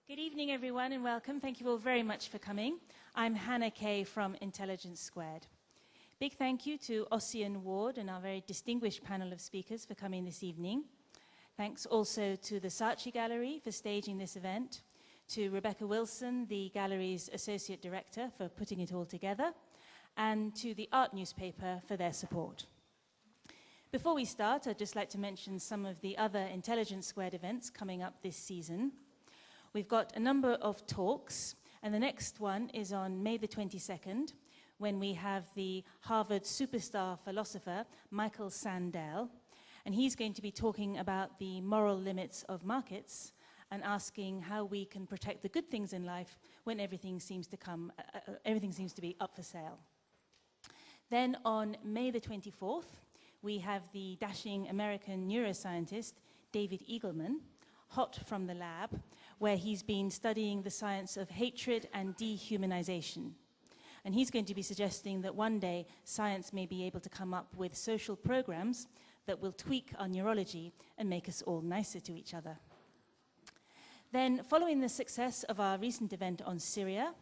Good evening, everyone, and welcome. Thank you all very much for coming. I'm Hannah Kay from Intelligence Squared. Big thank you to Ossian Ward and our very distinguished panel of speakers for coming this evening. Thanks also to the Saatchi Gallery for staging this event, to Rebecca Wilson, the gallery's Associate Director, for putting it all together, and to the Art newspaper for their support. Before we start, I'd just like to mention some of the other Intelligence Squared events coming up this season. We've got a number of talks, and the next one is on May the 22nd, when we have the Harvard superstar philosopher, Michael Sandel, and he's going to be talking about the moral limits of markets and asking how we can protect the good things in life when everything seems to be up for sale. Then on May the 24th, we have the dashing American neuroscientist, David Eagleman, hot from the lab, where he's been studying the science of hatred and dehumanization. And he's going to be suggesting that one day science may be able to come up with social programs that will tweak our neurology and make us all nicer to each other. Then, following the success of our recent event on Syria,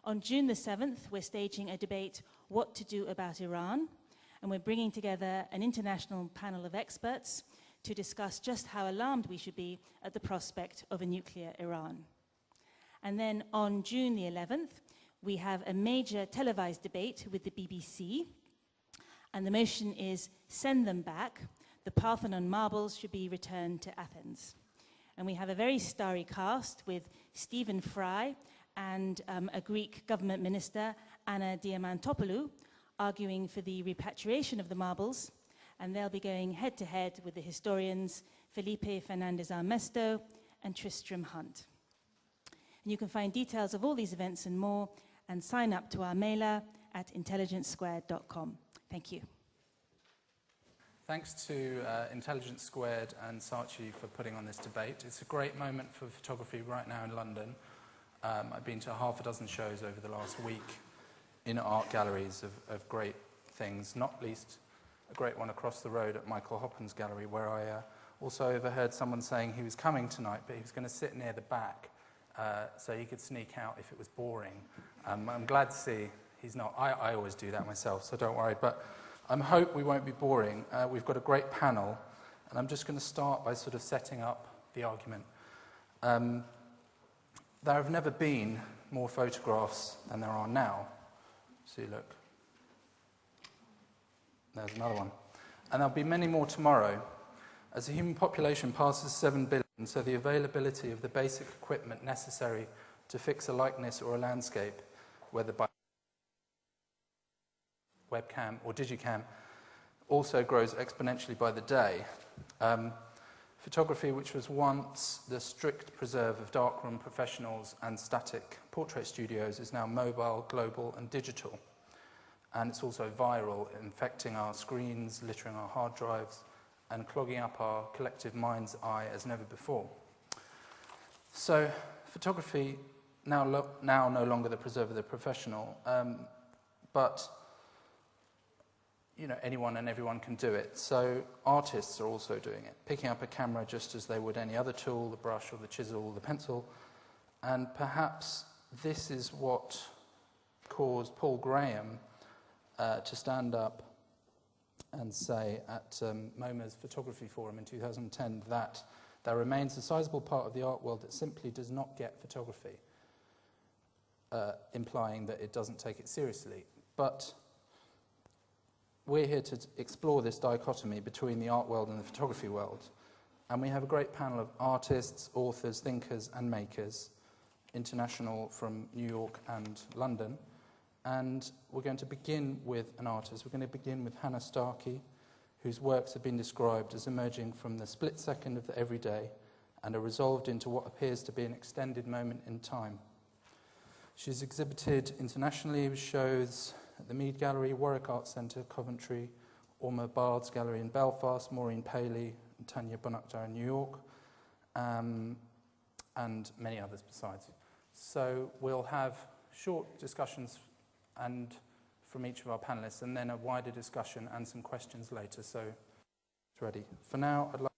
on June the 7th, we're staging a debate, What to Do About Iran, and we're bringing together an international panel of experts to discuss just how alarmed we should be at the prospect of a nuclear Iran. And then on June the 11th, we have a major televised debate with the BBC, and the motion is Send Them Back. The Parthenon marbles should be returned to Athens. And we have a very starry cast with Stephen Fry and a Greek government minister, Anna Diamantopoulou, arguing for the repatriation of the marbles, and they'll be going head-to-head with the historians Felipe Fernandez-Armesto and Tristram Hunt. And you can find details of all these events and more, and sign up to our mailer at intelligencesquared.com. Thank you. Thanks to Intelligence Squared and Saatchi for putting on this debate. It's a great moment for photography right now in London. I've been to half a dozen shows over the last week in art galleries of great things, not least a great one across the road at Michael Hoppen's gallery, where I also overheard someone saying he was coming tonight, but he was going to sit near the back so he could sneak out if it was boring. I'm glad to see he's not. I always do that myself, so don't worry. But I hope we won't be boring. We've got a great panel, and I'm just going to start by sort of setting up the argument. There have never been more photographs than there are now. See, look. There's another one. And there'll be many more tomorrow. As the human population passes 7 billion, so the availability of the basic equipment necessary to fix a likeness or a landscape, whether by webcam or digicam, also grows exponentially by the day. Photography, which was once the strict preserve of darkroom professionals and static portrait studios, is now mobile, global, and digital. And it's also viral, infecting our screens, littering our hard drives, and clogging up our collective mind's eye as never before. So, photography now no longer the preserve of the professional, but anyone and everyone can do it. So artists are also doing it, picking up a camera just as they would any other tool, the brush or the chisel or the pencil. And perhaps this is what caused Paul Graham to stand up and say at MoMA's Photography Forum in 2010 that there remains a sizable part of the art world that simply does not get photography, implying that it doesn't take it seriously. But we're here to explore this dichotomy between the art world and the photography world. And we have a great panel of artists, authors, thinkers, and makers, international from New York and London. And we're going to begin with an artist. We're going to begin with Hannah Starkey, whose works have been described as emerging from the split second of the everyday and are resolved into what appears to be an extended moment in time. She's exhibited internationally with shows at the Mead Gallery, Warwick Art Centre, Coventry, Orma Bard's Gallery in Belfast, Maureen Paley and Tanya Bonukdar in New York, and many others besides. So we'll have short discussions and from each of our panelists, and then a wider discussion and some questions later. So it's ready. For now, I'd like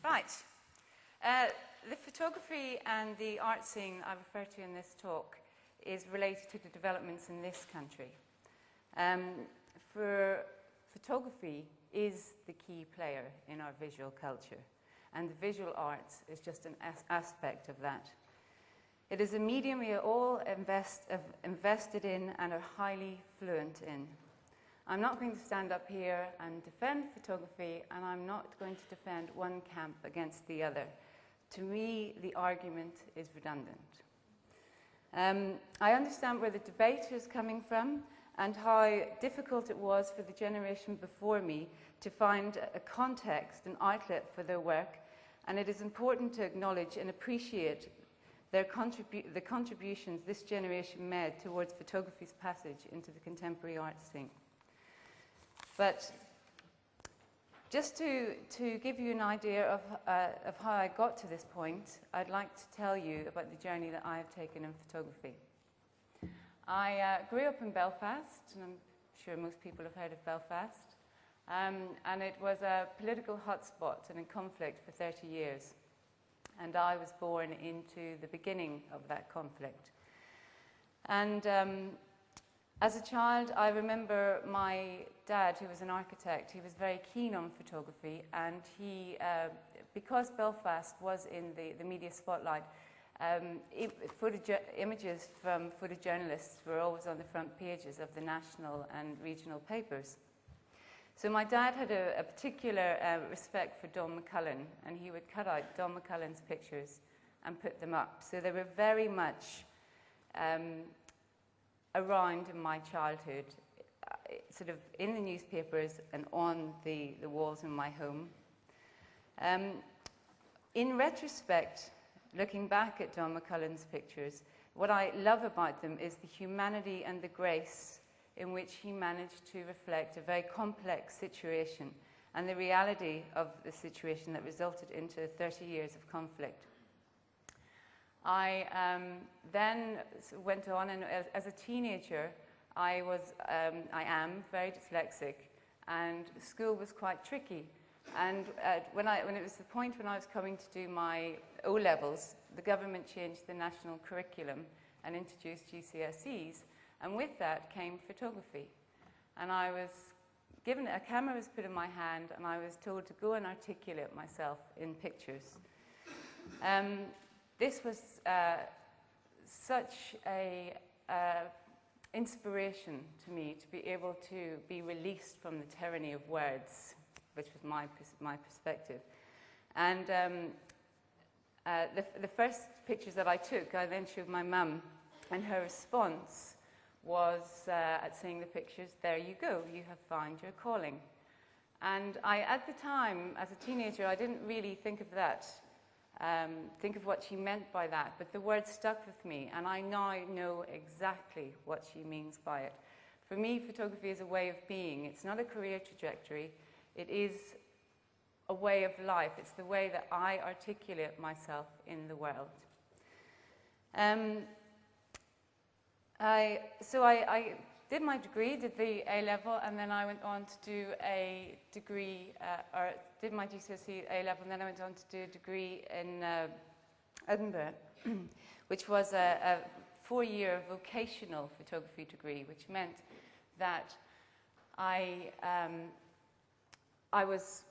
Right. The photography and the art scene I refer to in this talk is related to the developments in this country. For photography is the key player in our visual culture, and the visual arts is just an aspect of that. It is a medium we are all invested in and are highly fluent in. I'm not going to stand up here and defend photography, and I'm not going to defend one camp against the other. To me, the argument is redundant. I understand where the debate is coming from and how difficult it was for the generation before me to find a context, an outlet for their work, and it is important to acknowledge and appreciate the contributions this generation made towards photography's passage into the contemporary art scene. But just to give you an idea of how I got to this point, I'd like to tell you about the journey that I have taken in photography. I grew up in Belfast, and I'm sure most people have heard of Belfast, and it was a political hotspot and in conflict for 30 years. And I was born into the beginning of that conflict. And as a child, I remember my dad, who was an architect, he was very keen on photography, and he, because Belfast was in the media spotlight, images from photojournalists were always on the front pages of the national and regional papers. So my dad had a particular respect for Don McCullin, and he would cut out Don McCullin's pictures and put them up. So they were very much around in my childhood, sort of in the newspapers and on the walls in my home. In retrospect, looking back at Don McCullin's pictures, what I love about them is the humanity and the grace in which he managed to reflect a very complex situation and the reality of the situation that resulted into 30 years of conflict. I then went on, and as a teenager, I am very dyslexic, and school was quite tricky. And when it was the point when I was coming to do my O-levels, the government changed the national curriculum and introduced GCSEs, and with that came photography. And I was given, a camera was put in my hand, and I was told to go and articulate myself in pictures. This was such a inspiration to me to be able to be released from the tyranny of words, which was my perspective. And the first pictures that I took, I then showed my mum, and her response was, at seeing the pictures, "There you go, you have found your calling." And at the time, as a teenager, I didn't really think of that, think of what she meant by that, but the word stuck with me, and I now know exactly what she means by it. For me, photography is a way of being. It's not a career trajectory. It is a way of life. It's the way that I articulate myself in the world. So I did my degree, did the A-level, and then I went on to do a degree, or did my GCSE A-level, and then I went on to do a degree in Edinburgh, which was a 4-year vocational photography degree, which meant that I was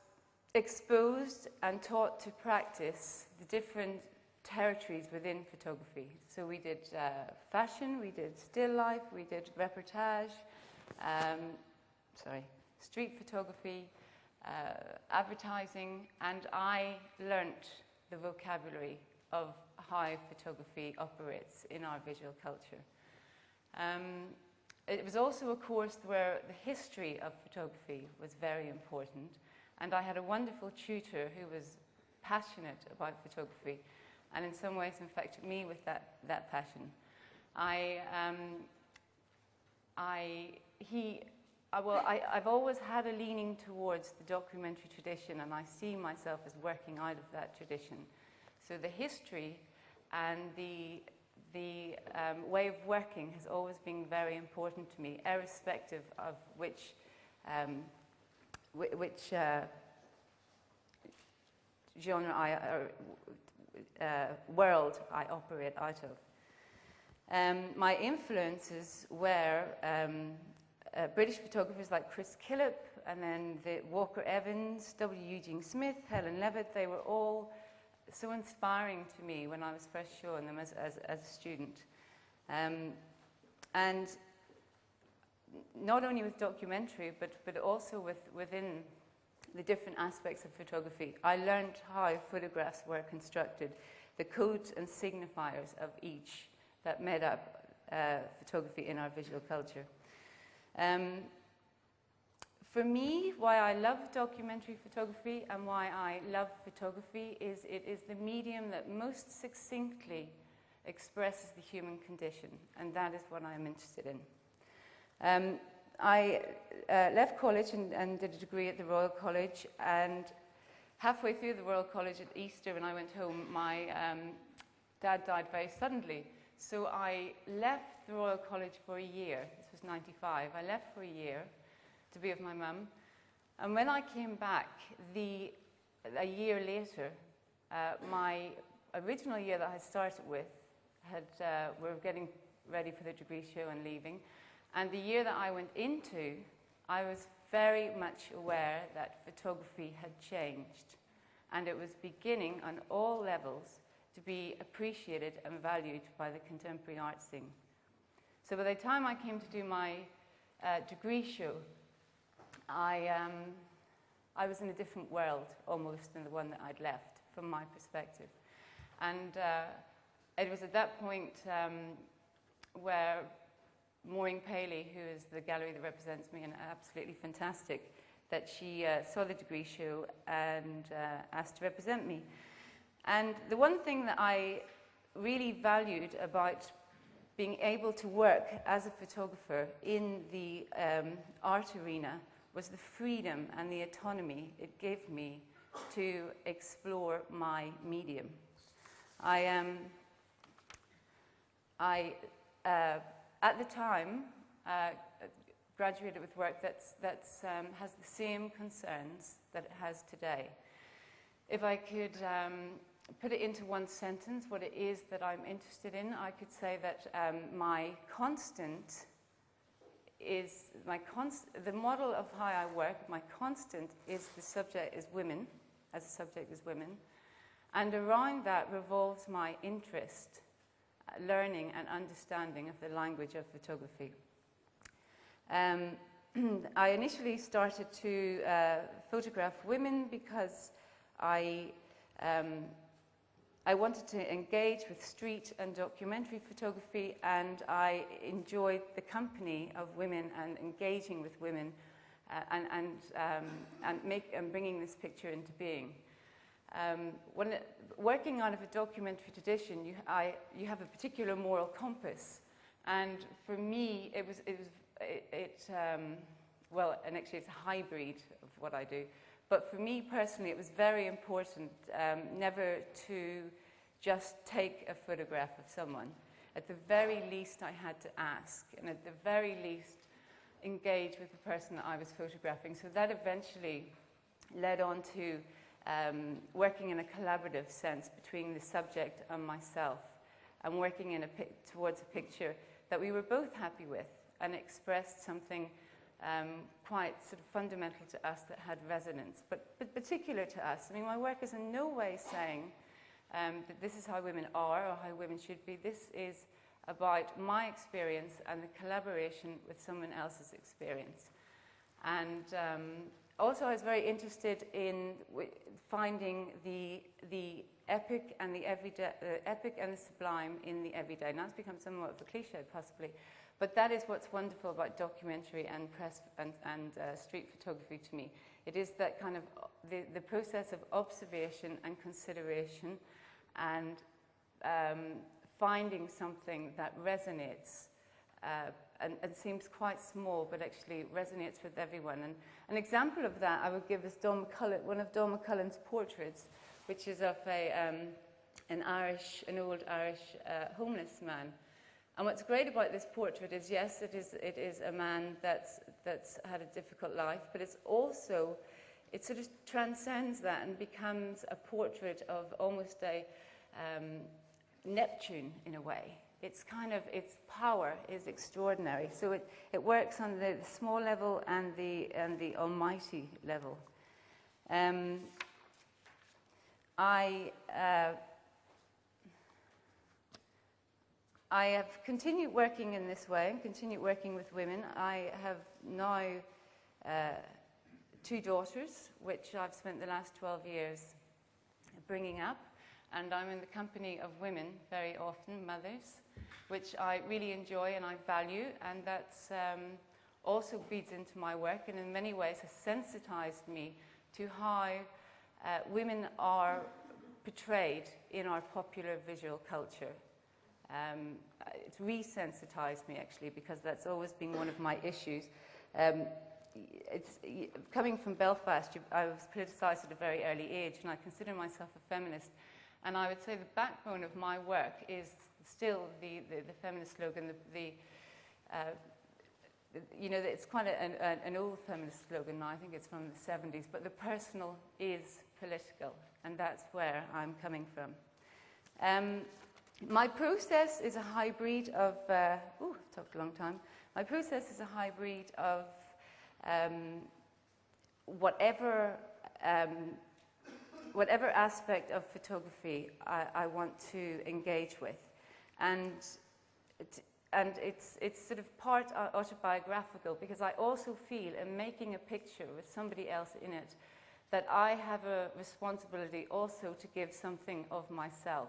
exposed and taught to practice the different territories within photography. So we did fashion, we did still life, we did reportage, street photography, advertising, and I learnt the vocabulary of how photography operates in our visual culture. It was also a course where the history of photography was very important, and I had a wonderful tutor who was passionate about photography, and in some ways infected me with that passion. I've always had a leaning towards the documentary tradition, and I see myself as working out of that tradition. So the history and the way of working has always been very important to me, irrespective of which world I operate out of. My influences were British photographers like Chris Killip, and then the Walker Evans, W. Eugene Smith, Helen Levitt. They were all so inspiring to me when I was first showing them as a student. And not only with documentary, but also within the different aspects of photography, I learned how photographs were constructed, the codes and signifiers of each that made up photography in our visual culture. For me, why I love documentary photography and why I love photography is it is the medium that most succinctly expresses the human condition, and that is what I'm interested in. I left college and did a degree at the Royal College, and halfway through the Royal College at Easter when I went home, my dad died very suddenly. So I left the Royal College for a year. This was 95. I left for a year to be with my mum. And when I came back a year later, my original year that I started with, we were getting ready for the degree show and leaving. And the year that I went into, I was very much aware that photography had changed. And it was beginning on all levels to be appreciated and valued by the contemporary art scene. So by the time I came to do my degree show, I was in a different world almost than the one that I'd left from my perspective. And it was at that point where Maureen Paley, who is the gallery that represents me and absolutely fantastic, that she saw the degree show and asked to represent me. And the one thing that I really valued about being able to work as a photographer in the art arena was the freedom and the autonomy it gave me to explore my medium. At the time, graduated with work that has the same concerns that it has today. If I could put it into one sentence, what it is that I'm interested in, I could say that my constant is, the model of how I work, my constant is the subject is women, as a subject is women, and around that revolves my interest, learning and understanding of the language of photography. I initially started to photograph women because I wanted to engage with street and documentary photography, and I enjoyed the company of women and engaging with women and bringing this picture into being. Working out of a documentary tradition, you have a particular moral compass, and for me, well, and actually it's a hybrid of what I do. But for me personally, it was very important never to just take a photograph of someone. At the very least, I had to ask, and at the very least, engage with the person that I was photographing. So that eventually led on to working in a collaborative sense between the subject and myself, and working towards a picture that we were both happy with and expressed something quite sort of fundamental to us that had resonance, but particular to us. I mean, my work is in no way saying that this is how women are or how women should be. This is about my experience and the collaboration with someone else's experience. And also I was very interested in finding the epic and the everyday, epic and the sublime in the everyday. Now it's become somewhat of a cliche, possibly. But that is what's wonderful about documentary and press and street photography to me. It is that kind of the process of observation and consideration and finding something that resonates and seems quite small, but actually resonates with everyone. And an example of that I would give is one of Don McCullen's portraits, which is of an old Irish homeless man. And what's great about this portrait is, yes, it is a man that's had a difficult life, but it's also sort of transcends that and becomes a portrait of almost a Neptune in a way. It's kind of, its power is extraordinary. So it works on the small level and the almighty level. I have continued working in this way and continued working with women. I have now 2 daughters, which I've spent the last 12 years bringing up. And I'm in the company of women very often, mothers, which I really enjoy and I value. And that's also feeds into my work and in many ways has sensitized me to how women are portrayed in our popular visual culture. It's resensitized me actually, because that's always been one of my issues. Coming from Belfast, I was politicised at a very early age, and I consider myself a feminist. And I would say the backbone of my work is still the feminist slogan. You know, it's quite an old feminist slogan now. I think it's from the 70s. But the personal is political, and that's where I'm coming from. My process is a hybrid of, I've talked a long time. My process is a hybrid of whatever aspect of photography I want to engage with. And it's sort of part autobiographical, because I also feel in making a picture with somebody else in it that I have a responsibility also to give something of myself.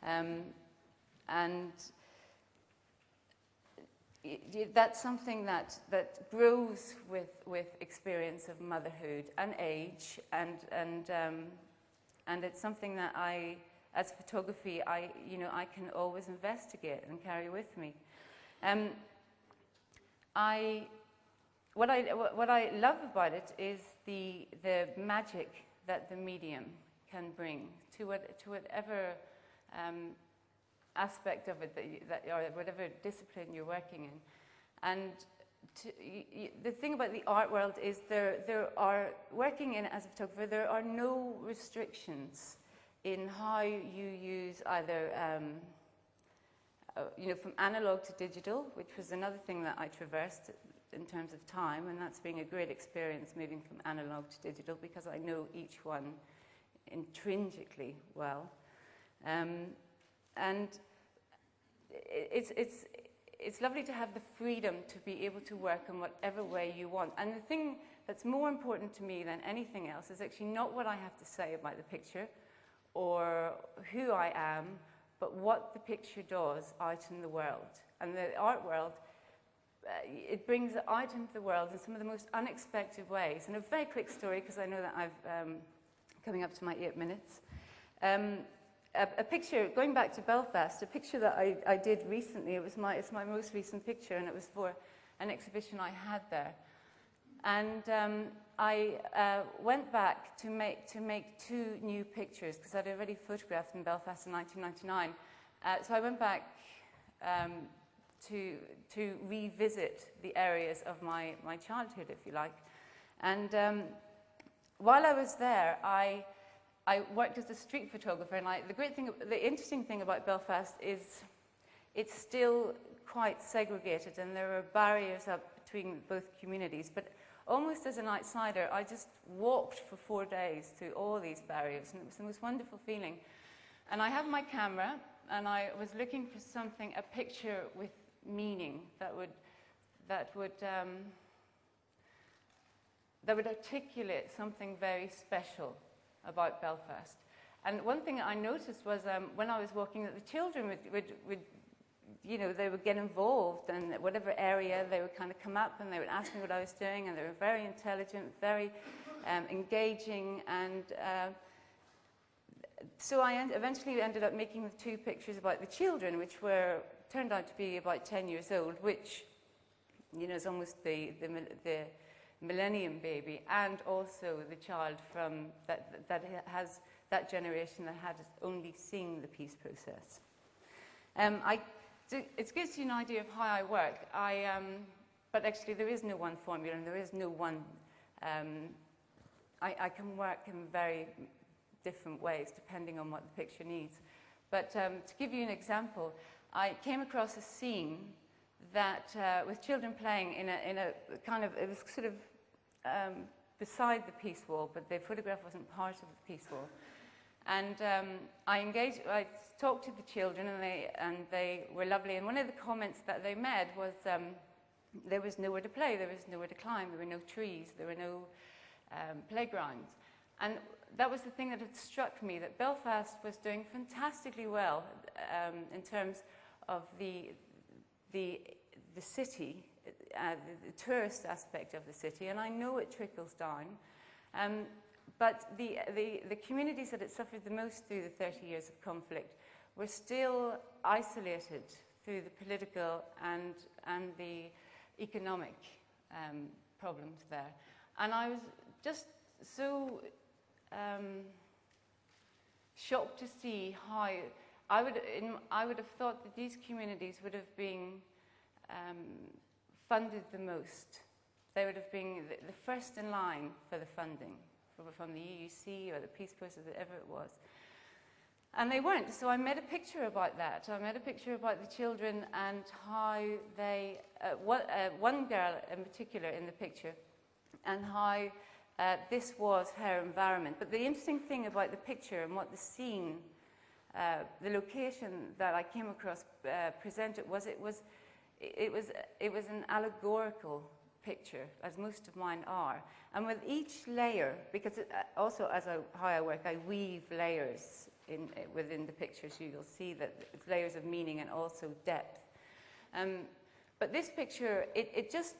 And that's something that grows with experience of motherhood and age, and it's something that as photography, I can always investigate and carry with me. What I love about it is the magic that the medium can bring to whatever aspect of it or whatever discipline you're working in. And the thing about the art world is there are, working in it as a photographer, there are no restrictions in how you use either, from analog to digital, which was another thing that I traversed in terms of time, and that's been a great experience moving from analog to digital, because I know each one intrinsically well. And it's lovely to have the freedom to be able to work in whatever way you want. And the thing that's more important to me than anything else is actually not what I have to say about the picture or who I am, but what the picture does out in the world. And the art world, it brings it out into the world in some of the most unexpected ways. And a very quick story, because I know that I've coming up to my 8 minutes. A picture, going back to Belfast, a picture that I did recently, it's my most recent picture, and it was for an exhibition I had there. And I went back to make 2 new pictures, because I'd already photographed in Belfast in 1999. So I went back to revisit the areas of my childhood, if you like. And while I was there, I worked as a street photographer, and the interesting thing about Belfast is it's still quite segregated, and there are barriers up between both communities. But almost as an outsider, I just walked for 4 days through all these barriers, and it was the most wonderful feeling. And I have my camera, and I was looking for something, a picture with meaning that would articulate something very special about Belfast. And one thing I noticed was when I was walking, that the children would they would get involved, and whatever area they would kind of come up and they would ask me what I was doing, and they were very intelligent, very engaging, and so I eventually ended up making 2 pictures about the children, which turned out to be about 10 years old, which is almost the millennium baby, and also the child from that has that generation that had only seen the peace process. It gives you an idea of how I work. But actually there is no one formula, and there is no one I can work in very different ways depending on what the picture needs. But to give you an example, I came across a scene that with children playing in a kind of, it was sort of beside the piece wall, but the photograph wasn't part of the piece wall. And I talked to the children, and they were lovely. And one of the comments that they made was there was nowhere to play, there was nowhere to climb, there were no trees, there were no playgrounds. And that was the thing that had struck me, that Belfast was doing fantastically well in terms of the city, the tourist aspect of the city, and I know it trickles down. But the communities that had suffered the most through the 30 years of conflict were still isolated through the political and the economic problems there. And I was just so shocked to see how I would have thought that these communities would have been funded the most. They would have been the first in line for the funding from the EUC or the Peace Process, whatever it was. And they weren't, so I made a picture about that. I made a picture about the children and how they, one girl in particular in the picture, and how this was her environment. But the interesting thing about the picture and what the scene, the location that I came across presented was it was an allegorical picture, as most of mine are. And with each layer, because also how I work, I weave layers within the picture, so you'll see that it's layers of meaning and also depth. But this picture, it just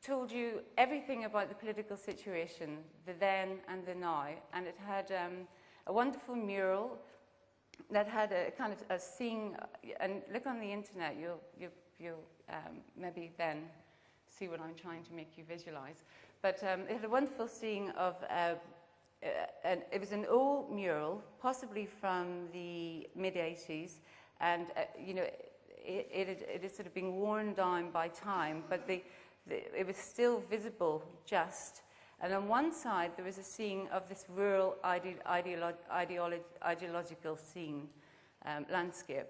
told you everything about the political situation, the then and the now, and it had a wonderful mural that had a kind of a scene, and look on the internet, you'll maybe then see what I'm trying to make you visualize. But it had a wonderful scene of, it was an old mural, possibly from the mid-80s, and you know, it had sort of been worn down by time, but it was still visible just. And on one side, there was a scene of this rural ideological scene, landscape.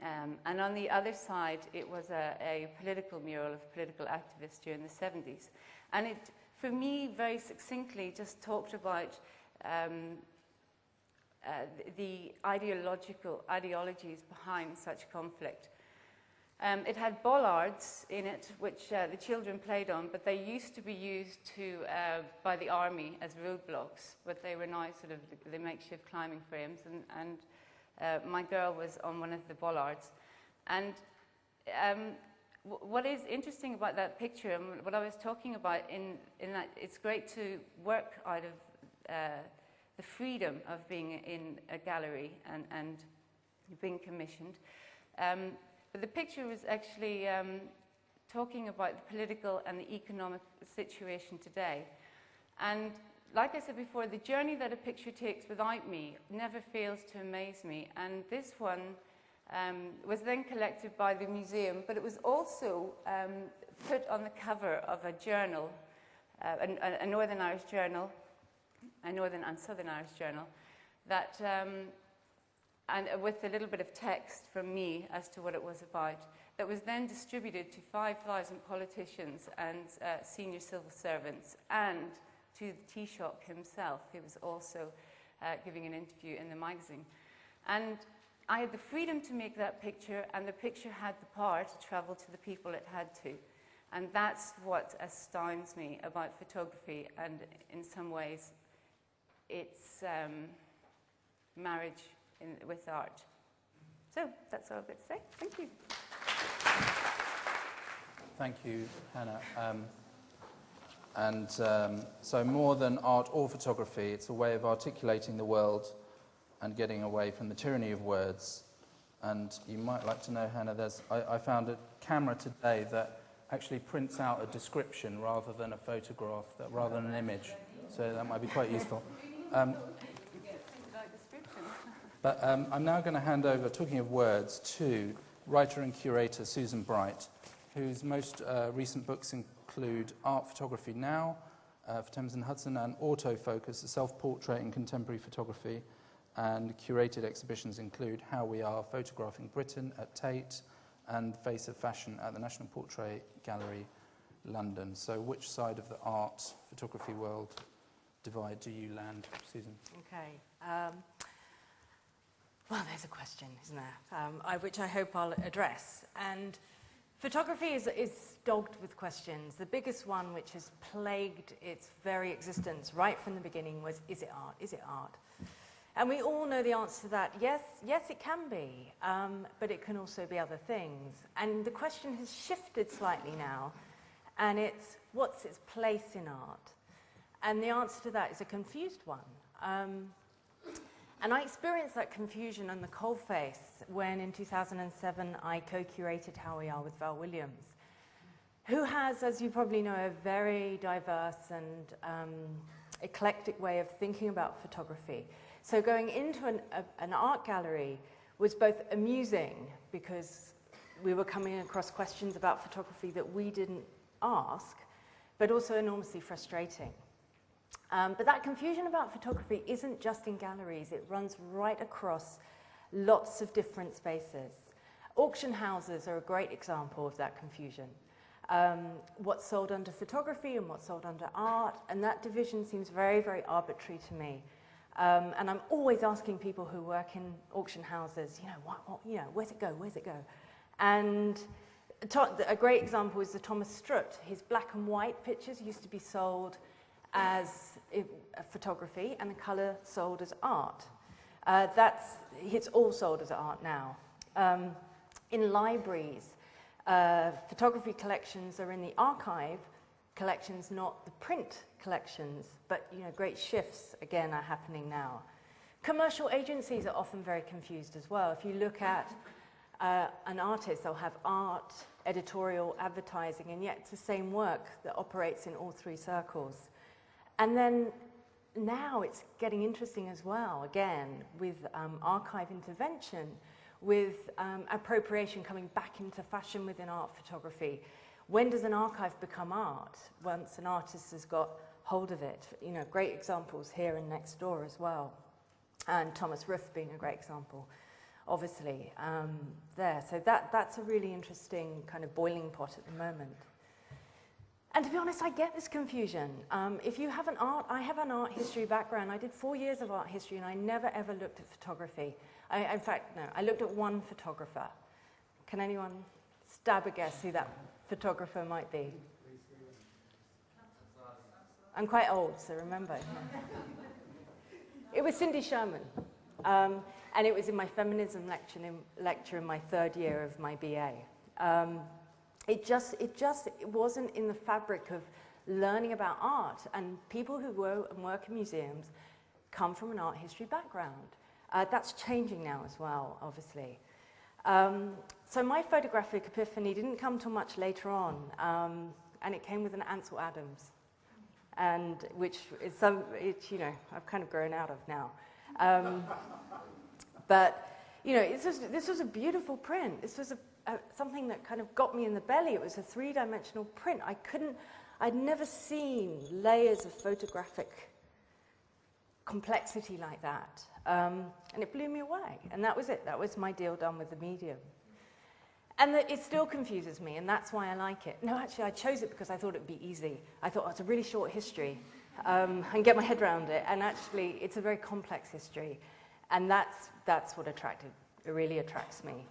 And on the other side, it was a political mural of political activists during the 70s. And it, for me, very succinctly just talked about the ideologies behind such conflict. It had bollards in it, which the children played on, but they used to be used by the army as roadblocks, but they were now sort of the makeshift climbing frames, and my girl was on one of the bollards. And what is interesting about that picture, and what I was talking about in that it's great to work out of the freedom of being in a gallery and being commissioned. But the picture was actually talking about the political and the economic situation today. And like I said before, the journey that a picture takes without me never fails to amaze me. And this one was then collected by the museum, but it was also put on the cover of a journal, a Northern Irish journal, a Northern and Southern Irish journal, that and with a little bit of text from me as to what it was about, that was then distributed to 5,000 politicians and senior civil servants, and to the Taoiseach himself, who was also giving an interview in the magazine. And I had the freedom to make that picture, and the picture had the power to travel to the people it had to. And that's what astounds me about photography, and in some ways, it's marriage with art. So that's all I've got to say. Thank you. Thank you, Hannah. So more than art or photography, it's a way of articulating the world and getting away from the tyranny of words. And you might like to know, Hannah, I found a camera today that actually prints out a description rather than a photograph, rather than an image. So that might be quite useful. But I'm now going to hand over, talking of words, to writer and curator Susan Bright, whose most recent books include Art Photography Now, for Thames and Hudson, and Autofocus, a self-portrait in contemporary photography. And curated exhibitions include How We Are Photographing Britain at Tate and Face of Fashion at the National Portrait Gallery, London. So which side of the art photography world divide do you land, Susan? Okay. Well, there's a question, isn't there? Which I hope I'll address. And photography is dogged with questions. The biggest one, which has plagued its very existence right from the beginning, was, is it art? Is it art? And we all know the answer to that. Yes, it can be, but it can also be other things. And the question has shifted slightly now, and it's, what's its place in art? And the answer to that is a confused one. And I experienced that confusion on the coalface when, in 2007, I co-curated How We Are with Val Williams, who has, as you probably know, a very diverse and eclectic way of thinking about photography. So going into an art gallery was both amusing, because we were coming across questions about photography that we didn't ask, but also enormously frustrating. But that confusion about photography isn't just in galleries. It runs right across lots of different spaces. Auction houses are a great example of that confusion. What's sold under photography and what's sold under art, and that division seems very, very arbitrary to me. And I'm always asking people who work in auction houses, where's it go, where's it go? And a great example is the Thomas Strutt. His black and white pictures used to be sold as photography, and the colour sold as art. It's all sold as art now. In libraries, photography collections are in the archive collections, not the print collections, but great shifts again are happening now. Commercial agencies are often very confused as well. If you look at an artist, they'll have art, editorial, advertising, and yet it's the same work that operates in all three circles. And then now it's getting interesting as well, again, with archive intervention, with appropriation coming back into fashion within art photography. When does an archive become art? Once an artist has got hold of it. Great examples here and next door as well. And Thomas Ruff being a great example, obviously, there. So that's a really interesting kind of boiling pot at the moment. And to be honest, I get this confusion. If you have I have an art history background. I did 4 years of art history, and I never ever looked at photography. In fact, no, I looked at one photographer. Can anyone stab a guess who that photographer might be? I'm quite old, so remember. It was Cindy Sherman, and it was in my feminism lecture in my 3rd year of my BA. It wasn't in the fabric of learning about art, and people who work in museums come from an art history background. That's changing now as well, obviously. So my photographic epiphany didn't come till much later on, and it came with an Ansel Adams, and which is I've kind of grown out of now. But this was a beautiful print. This was something that kind of got me in the belly. It was a 3-dimensional print. I'd never seen layers of photographic complexity like that. And it blew me away. And that was it. That was my deal done with the medium. And it still confuses me, and that's why I like it. No, actually, I chose it because I thought it'd be easy. I thought, it's a really short history, and get my head around it. And actually, it's a very complex history. And that's what really attracts me.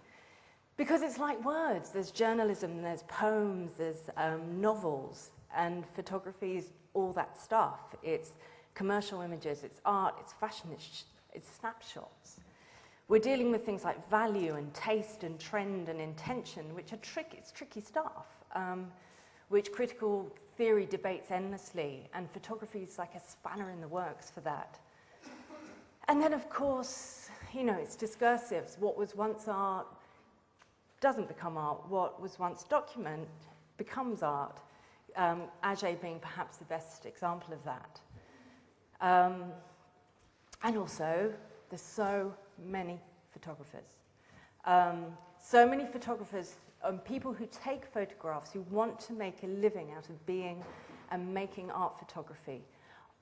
Because it's like words. There's journalism, there's poems, there's novels, and photography is all that stuff. It's commercial images, it's art, it's fashion, it's snapshots. We're dealing with things like value and taste and trend and intention, which are tricky stuff, which critical theory debates endlessly, and photography is like a spanner in the works for that. And then, of course, it's discursives. What was once art doesn't become art. What was once document becomes art. Agé being perhaps the best example of that. And also, there's so many photographers. So many photographers and people who take photographs, who want to make a living out of being and making art photography.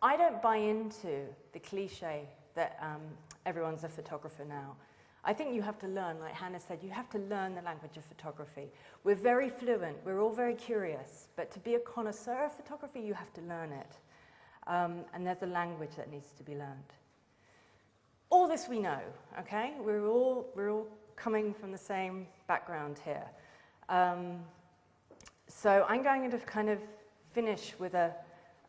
I don't buy into the cliche that everyone's a photographer now. I think you have to learn, like Hannah said, you have to learn the language of photography. We're very fluent, we're all very curious, but to be a connoisseur of photography, you have to learn it. And there's a language that needs to be learned. All this we know, okay? We're all coming from the same background here. So I'm going to kind of finish with a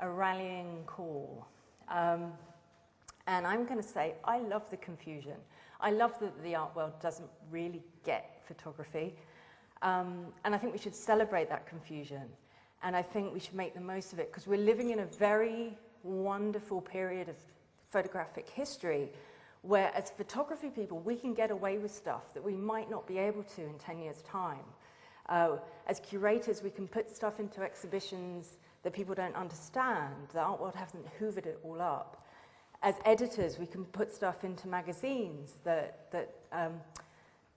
rallying call. And I'm going to say, I love the confusion. I love that the art world doesn't really get photography. And I think we should celebrate that confusion. And I think we should make the most of it, because we're living in a very wonderful period of photographic history where, as photography people, we can get away with stuff that we might not be able to in 10 years' time. As curators, we can put stuff into exhibitions that people don't understand. The art world hasn't hoovered it all up. As editors, we can put stuff into magazines that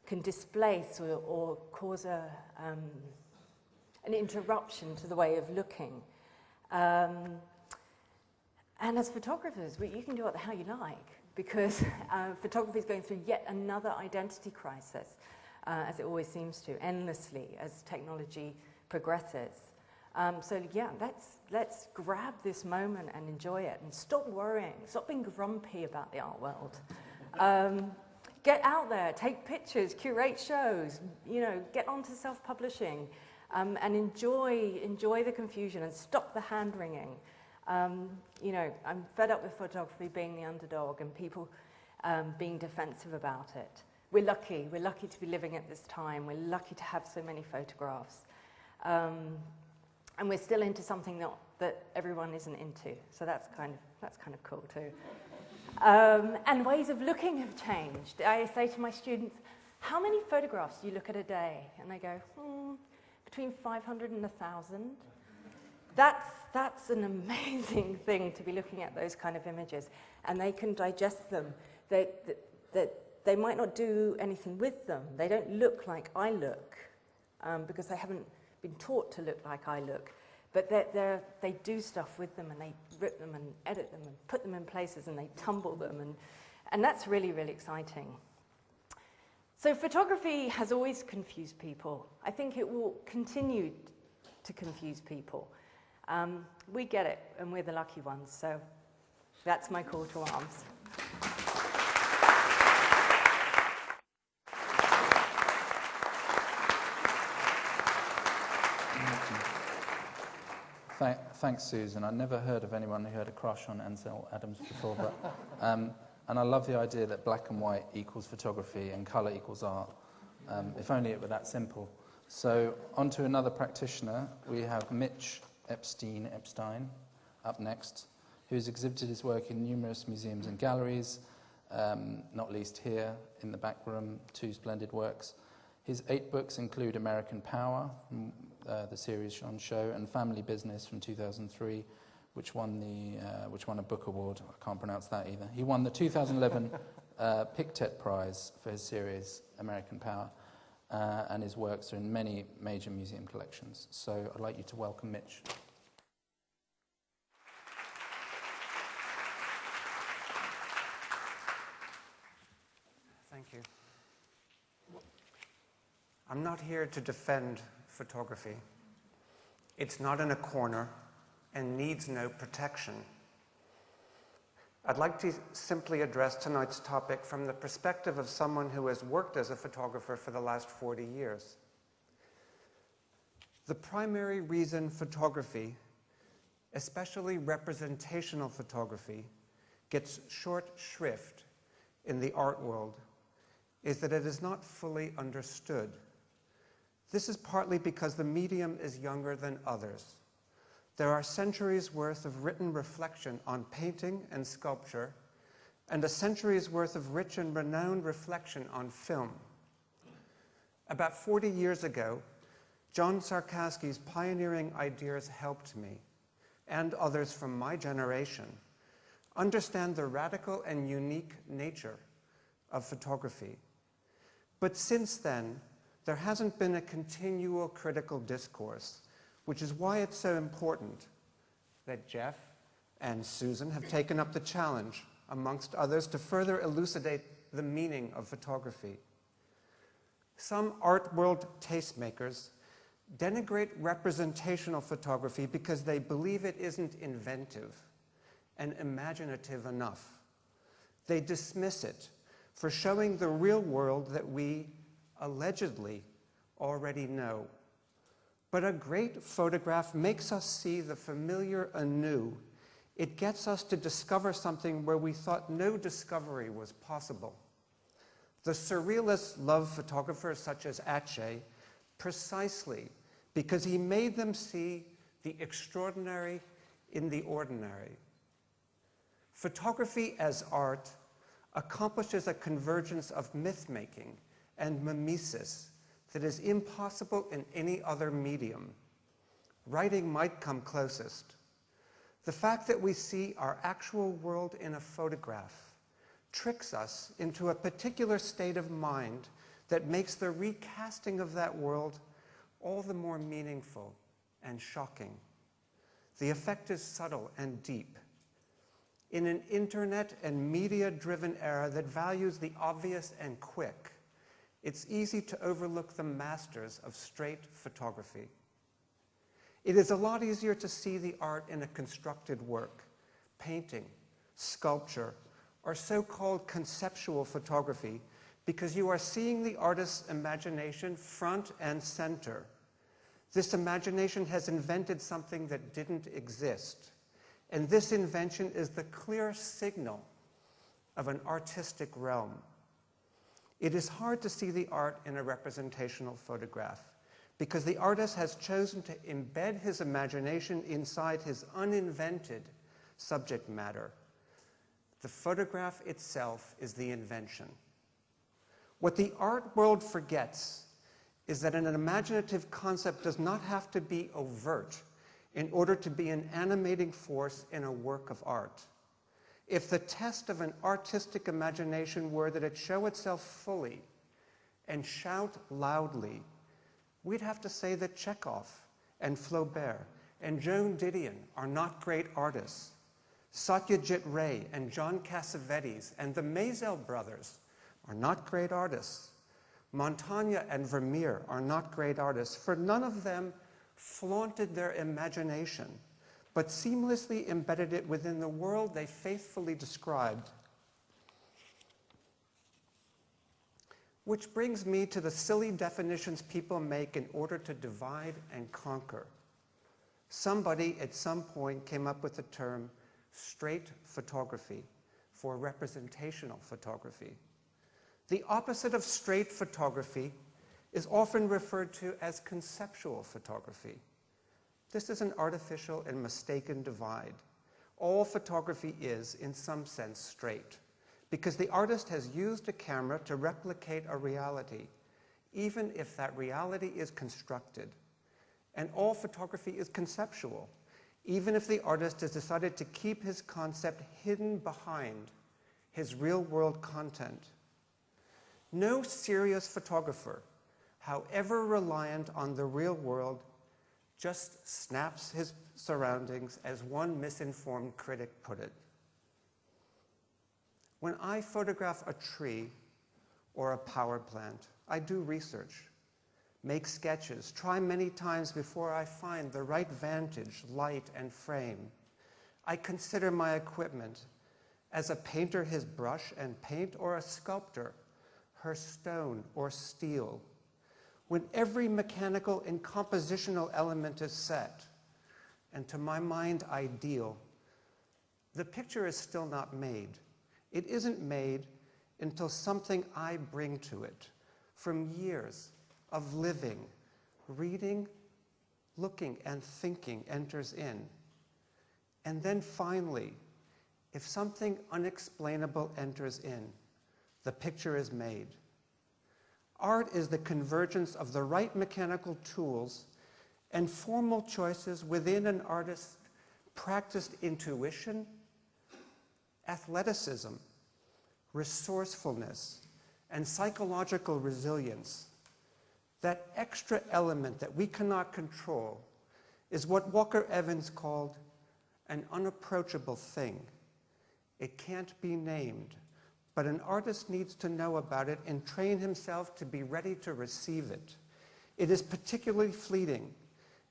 can displace or cause an interruption to the way of looking. And as photographers, you can do what the hell you like, because photography is going through yet another identity crisis, as it always seems to, endlessly, as technology progresses. So yeah, let's grab this moment and enjoy it, and stop worrying, stop being grumpy about the art world. Get out there, take pictures, curate shows, get onto self-publishing, and enjoy the confusion and stop the hand-wringing. I'm fed up with photography being the underdog and people being defensive about it. We're lucky to be living at this time. We're lucky to have so many photographs. And we're still into something that everyone isn't into. So that's kind of cool too. And ways of looking have changed. I say to my students, how many photographs do you look at a day? And they go, between 500 and 1,000. That's an amazing thing, to be looking at those kind of images. And they can digest them. They might not do anything with them. They don't look like I look, because they haven't been taught to look like I look. But they do stuff with them, and they rip them and edit them and put them in places, and they tumble them. And that's really, really exciting. So photography has always confused people. I think it will continue to confuse people. We get it, and we're the lucky ones. So that's my call to arms. Thanks, Susan. I never heard of anyone who had a crush on Ansel Adams before, but and I love the idea that black and white equals photography and colour equals art. If only it were that simple. So on to another practitioner. We have Mitch Epstein up next, who's exhibited his work in numerous museums and galleries, not least here in the back room, 2 splendid works. His 8 books include American Power, the series on show, and Family Business from 2003, which won a book award. I can't pronounce that either. He won the 2011 Pictet Prize for his series American Power, and his works are in many major museum collections. So I'd like you to welcome Mitch. Thank you. I'm not here to defend photography. It's not in a corner and needs no protection. I'd like to simply address tonight's topic from the perspective of someone who has worked as a photographer for the last 40 years. The primary reason photography, especially representational photography, gets short shrift in the art world is that it is not fully understood. This is partly because the medium is younger than others. There are centuries worth of written reflection on painting and sculpture, and a century's worth of rich and renowned reflection on film. About 40 years ago, John Sarkowski's pioneering ideas helped me, and others from my generation, understand the radical and unique nature of photography. But since then, there hasn't been a continual critical discourse, which is why it's so important that Jeff and Susan have taken up the challenge, amongst others, to further elucidate the meaning of photography. Some art world tastemakers denigrate representational photography because they believe it isn't inventive and imaginative enough. They dismiss it for showing the real world that we allegedly already know. But a great photograph makes us see the familiar anew. It gets us to discover something where we thought no discovery was possible. The surrealists love photographers such as Saatchi precisely because he made them see the extraordinary in the ordinary. Photography as art accomplishes a convergence of myth-making and mimesis that is impossible in any other medium. Writing might come closest. The fact that we see our actual world in a photograph tricks us into a particular state of mind that makes the recasting of that world all the more meaningful and shocking. The effect is subtle and deep. In an internet and media-driven era that values the obvious and quick, it's easy to overlook the masters of straight photography. It is a lot easier to see the art in a constructed work, painting, sculpture, or so-called conceptual photography, because you are seeing the artist's imagination front and center. This imagination has invented something that didn't exist, and this invention is the clear signal of an artistic realm. It is hard to see the art in a representational photograph because the artist has chosen to embed his imagination inside his uninvented subject matter. The photograph itself is the invention. What the art world forgets is that an imaginative concept does not have to be overt in order to be an animating force in a work of art. If the test of an artistic imagination were that it show itself fully and shout loudly, we'd have to say that Chekhov and Flaubert and Joan Didion are not great artists. Satyajit Ray and John Cassavetes and the Maisel brothers are not great artists. Montaigne and Vermeer are not great artists, for none of them flaunted their imagination, but seamlessly embedded it within the world they faithfully described. Which brings me to the silly definitions people make in order to divide and conquer. Somebody at some point came up with the term straight photography for representational photography. The opposite of straight photography is often referred to as conceptual photography. This is an artificial and mistaken divide. All photography is, in some sense, straight, because the artist has used a camera to replicate a reality, even if that reality is constructed. And all photography is conceptual, even if the artist has decided to keep his concept hidden behind his real-world content. No serious photographer, however reliant on the real world, just snaps his surroundings, as one misinformed critic put it. When I photograph a tree or a power plant, I do research, make sketches, try many times before I find the right vantage, light, and frame. I consider my equipment as a painter his brush and paint, or a sculptor her stone or steel. When every mechanical and compositional element is set, and to my mind ideal, the picture is still not made. It isn't made until something I bring to it from years of living, reading, looking, and thinking enters in. And then finally, if something unexplainable enters in, the picture is made. Art is the convergence of the right mechanical tools and formal choices within an artist's practiced intuition, athleticism, resourcefulness, and psychological resilience. That extra element that we cannot control is what Walker Evans called an unapproachable thing. It can't be named, but an artist needs to know about it and train himself to be ready to receive it. It is particularly fleeting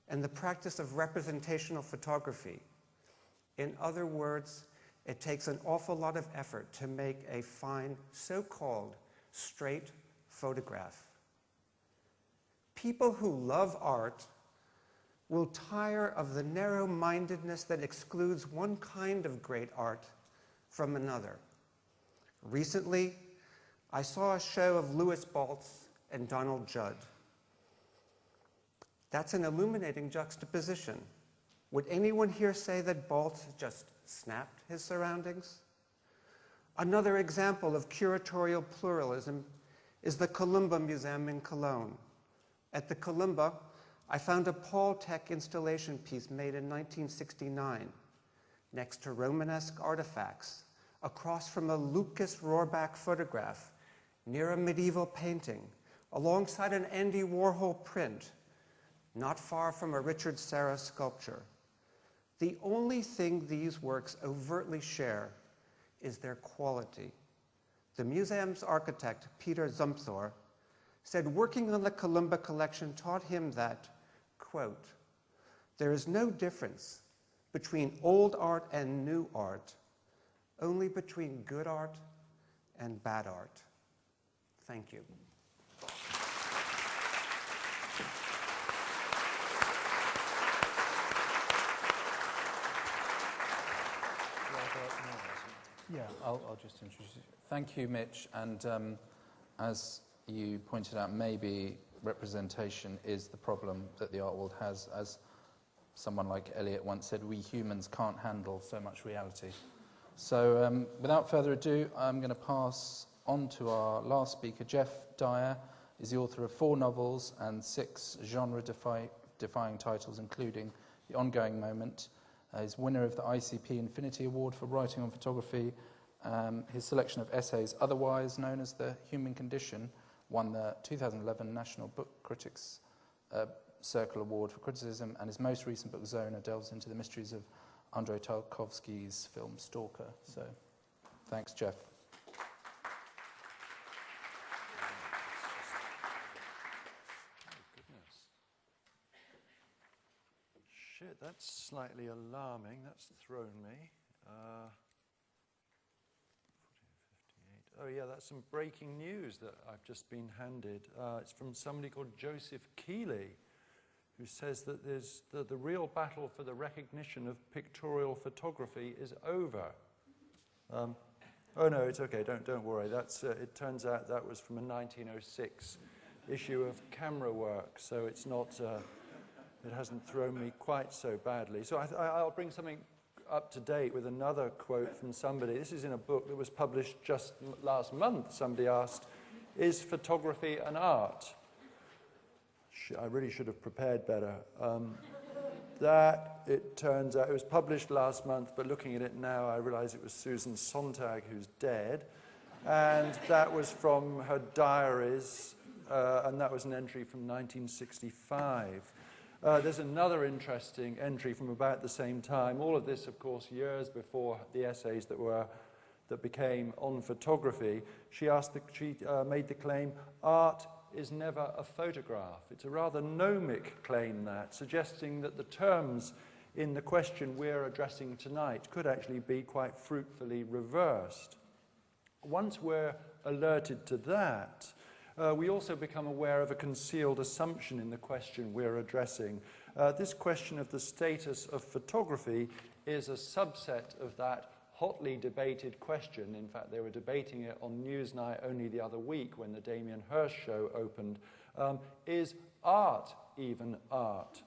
in the practice of representational photography. In other words, it takes an awful lot of effort to make a fine, so-called straight photograph. People who love art will tire of the narrow-mindedness that excludes one kind of great art from another. Recently, I saw a show of Louis Baltz and Donald Judd. That's an illuminating juxtaposition. Would anyone here say that Baltz just snapped his surroundings? Another example of curatorial pluralism is the Columba Museum in Cologne. At the Columba, I found a Paul Tech installation piece made in 1969 next to Romanesque artifacts, across from a Lucas Rohrbach photograph, near a medieval painting, alongside an Andy Warhol print, not far from a Richard Serra sculpture. The only thing these works overtly share is their quality. The museum's architect, Peter Zumthor, said working on the Columba collection taught him that, quote, "There is no difference between old art and new art, only between good art and bad art." Thank you. Yeah, I'll just introduce you. Thank you, Mitch. And as you pointed out, maybe representation is the problem that the art world has. As someone like Eliot once said, we humans can't handle so much reality. So without further ado, I'm going to pass on to our last speaker. Jeff Dyer is the author of 4 novels and 6 genre-defying titles, including The Ongoing Moment. He's winner of the ICP Infinity Award for writing on photography. His selection of essays, otherwise known as The Human Condition, won the 2011 National Book Critics Circle Award for criticism, and his most recent book, Zona, delves into the mysteries of Andrei Tarkovsky's film Stalker. So, thanks, Jeff. Shit, that's slightly alarming. That's thrown me. 1458. Oh yeah, that's some breaking news that I've just been handed. It's from somebody called Joseph Keeley, who says that the real battle for the recognition of pictorial photography is over. Oh no, it's okay. Don't worry. That's it turns out that was from a 1906 issue of Camera Work, so it's not. It hasn't thrown me quite so badly. So I'll bring something up to date with another quote from somebody. This is in a book that was published just last month. Somebody asked, "Is photography an art?" I really should have prepared better. That, it turns out, it was published last month, but looking at it now, I realize it was Susan Sontag, who's dead. And that was from her diaries, and that was an entry from 1965. There's another interesting entry from about the same time. All of this, of course, years before the essays that became on photography. She made the claim, "Art is never a photograph." It's a rather gnomic claim, that, suggesting that the terms in the question we're addressing tonight could actually be quite fruitfully reversed. Once we're alerted to that, we also become aware of a concealed assumption in the question we're addressing. This question of the status of photography is a subset of that hotly debated question. In fact, they were debating it on Newsnight only the other week when the Damien Hirst show opened. Is art even art?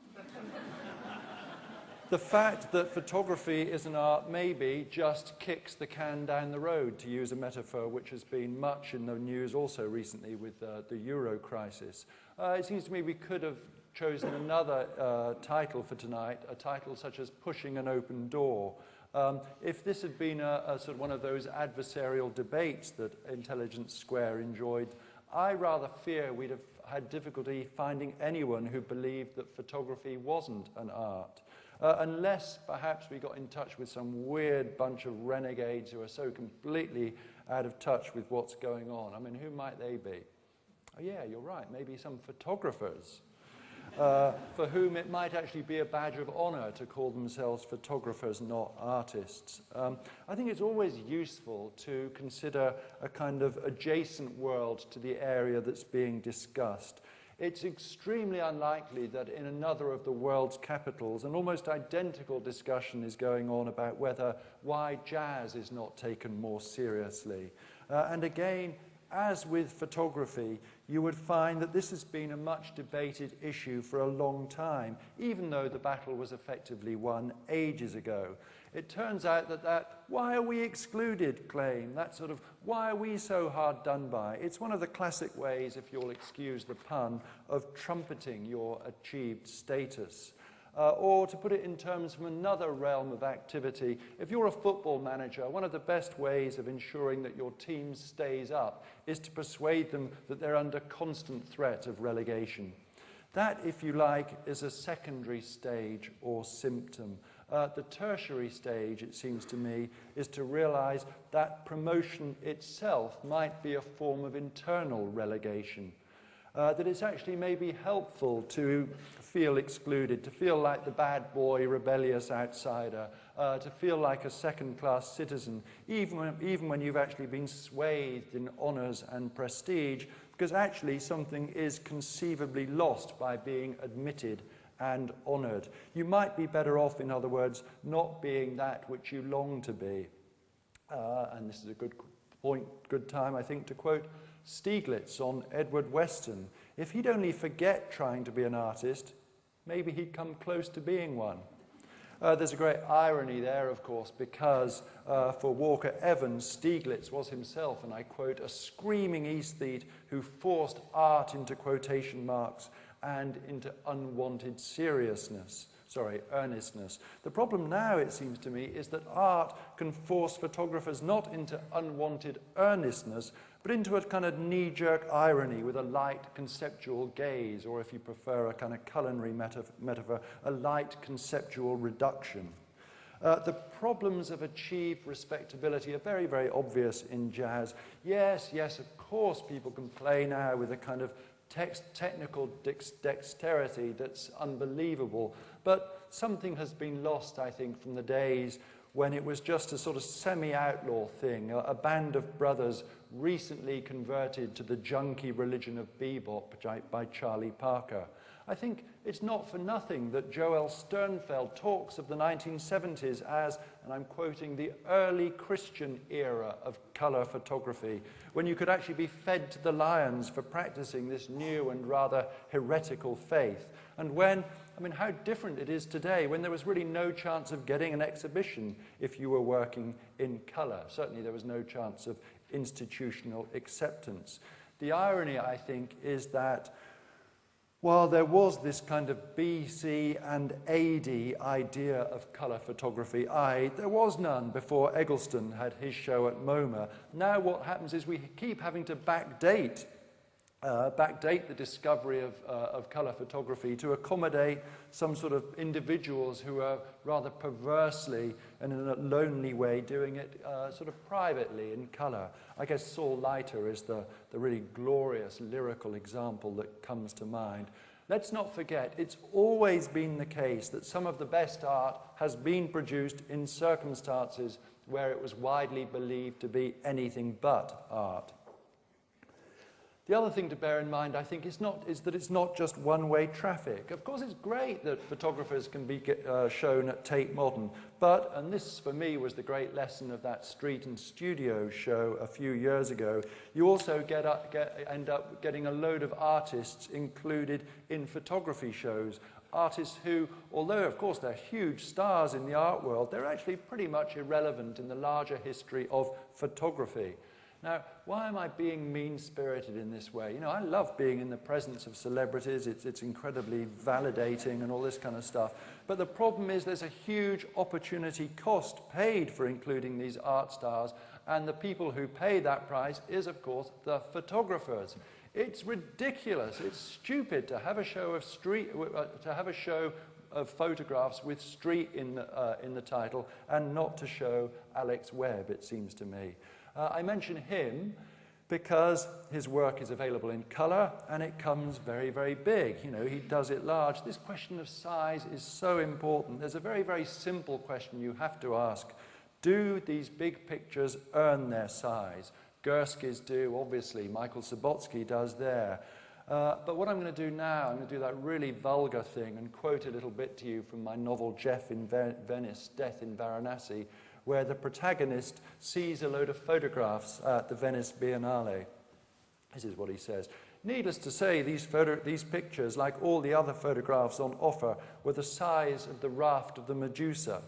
The fact that photography is an art maybe just kicks the can down the road, to use a metaphor which has been much in the news also recently with the Euro crisis. It seems to me we could have chosen another title for tonight, a title such as Pushing an Open Door. If this had been a sort of one of those adversarial debates that Intelligence Square enjoyed, I rather fear we'd have had difficulty finding anyone who believed that photography wasn't an art. unless perhaps we got in touch with some weird bunch of renegades who are so completely out of touch with what's going on. I mean, who might they be? Oh yeah, you're right, maybe some photographers. For whom it might actually be a badge of honor to call themselves photographers, not artists. I think it's always useful to consider a kind of adjacent world to the area that's being discussed. It's extremely unlikely that in another of the world's capitals, an almost identical discussion is going on about why jazz is not taken more seriously. And again, as with photography, you would find that this has been a much debated issue for a long time, even though the battle was effectively won ages ago. It turns out that why are we excluded claim, that sort of why are we so hard done by, it's one of the classic ways, if you'll excuse the pun, of trumpeting your achieved status. Or to put it in terms from another realm of activity, if you're a football manager, one of the best ways of ensuring that your team stays up is to persuade them that they're under constant threat of relegation. That, if you like, is a secondary stage or symptom. The tertiary stage, it seems to me, is to realize that promotion itself might be a form of internal relegation. That it's actually maybe helpful to feel excluded, to feel like the bad boy, rebellious outsider, to feel like a second-class citizen, even when you've actually been swathed in honors and prestige, because actually something is conceivably lost by being admitted and honored. You might be better off, in other words, not being that which you long to be. And this is a good time, I think, to quote Stieglitz on Edward Weston. If he'd only forget trying to be an artist, maybe he'd come close to being one. There's a great irony there, of course, because for Walker Evans, Stieglitz was himself, and I quote, a screaming aesthete who forced art into quotation marks and into unwanted earnestness. The problem now, it seems to me, is that art can force photographers not into unwanted earnestness, but into a kind of knee-jerk irony with a light conceptual gaze, or if you prefer a kind of culinary metaphor, a light conceptual reduction. The problems of achieved respectability are very, very obvious in jazz. Yes, of course people can play now with a kind of technical dexterity that's unbelievable, but something has been lost, I think, from the days when it was just a sort of semi-outlaw thing, a band of brothers recently converted to the junky religion of bebop by Charlie Parker. I think it's not for nothing that Joel Sternfeld talks of the 1970s as, and I'm quoting, the early Christian era of color photography, when you could actually be fed to the lions for practicing this new and rather heretical faith. And when, I mean, how different it is today, when there was really no chance of getting an exhibition if you were working in color. Certainly there was no chance of institutional acceptance. The irony, I think, is that while there was this kind of BC and AD idea of colour photography, there was none before Eggleston had his show at MoMA. Now what happens is we keep having to backdate the discovery of colour photography to accommodate some sort of individuals who are rather perversely and in a lonely way doing it sort of privately in colour. I guess Saul Leiter is the really glorious lyrical example that comes to mind. Let's not forget, it's always been the case that some of the best art has been produced in circumstances where it was widely believed to be anything but art. The other thing to bear in mind, I think, is that it's not just one-way traffic. Of course, it's great that photographers can be shown at Tate Modern, but, and this for me was the great lesson of that Street and Studio show a few years ago, you also end up getting a load of artists included in photography shows. Artists who, although of course they're huge stars in the art world, they're actually pretty much irrelevant in the larger history of photography. Now, why am I being mean-spirited in this way? You know, I love being in the presence of celebrities. It's incredibly validating and all this kind of stuff. But the problem is there's a huge opportunity cost paid for including these art stars, and the people who pay that price is, of course, the photographers. It's ridiculous. It's stupid to have a show of photographs with street in the title and not to show Alex Webb, it seems to me. I mention him because his work is available in colour and it comes very, very big. You know, he does it large. This question of size is so important. There's a very, very simple question you have to ask. Do these big pictures earn their size? Gursky's do, obviously. Michael Subotsky does there. But what I'm going to do now, I'm going to do that really vulgar thing and quote a little bit to you from my novel Jeff in Venice, Death in Varanasi, where the protagonist sees a load of photographs at the Venice Biennale. This is what he says. Needless to say, these pictures, like all the other photographs on offer, were the size of the raft of the Medusa.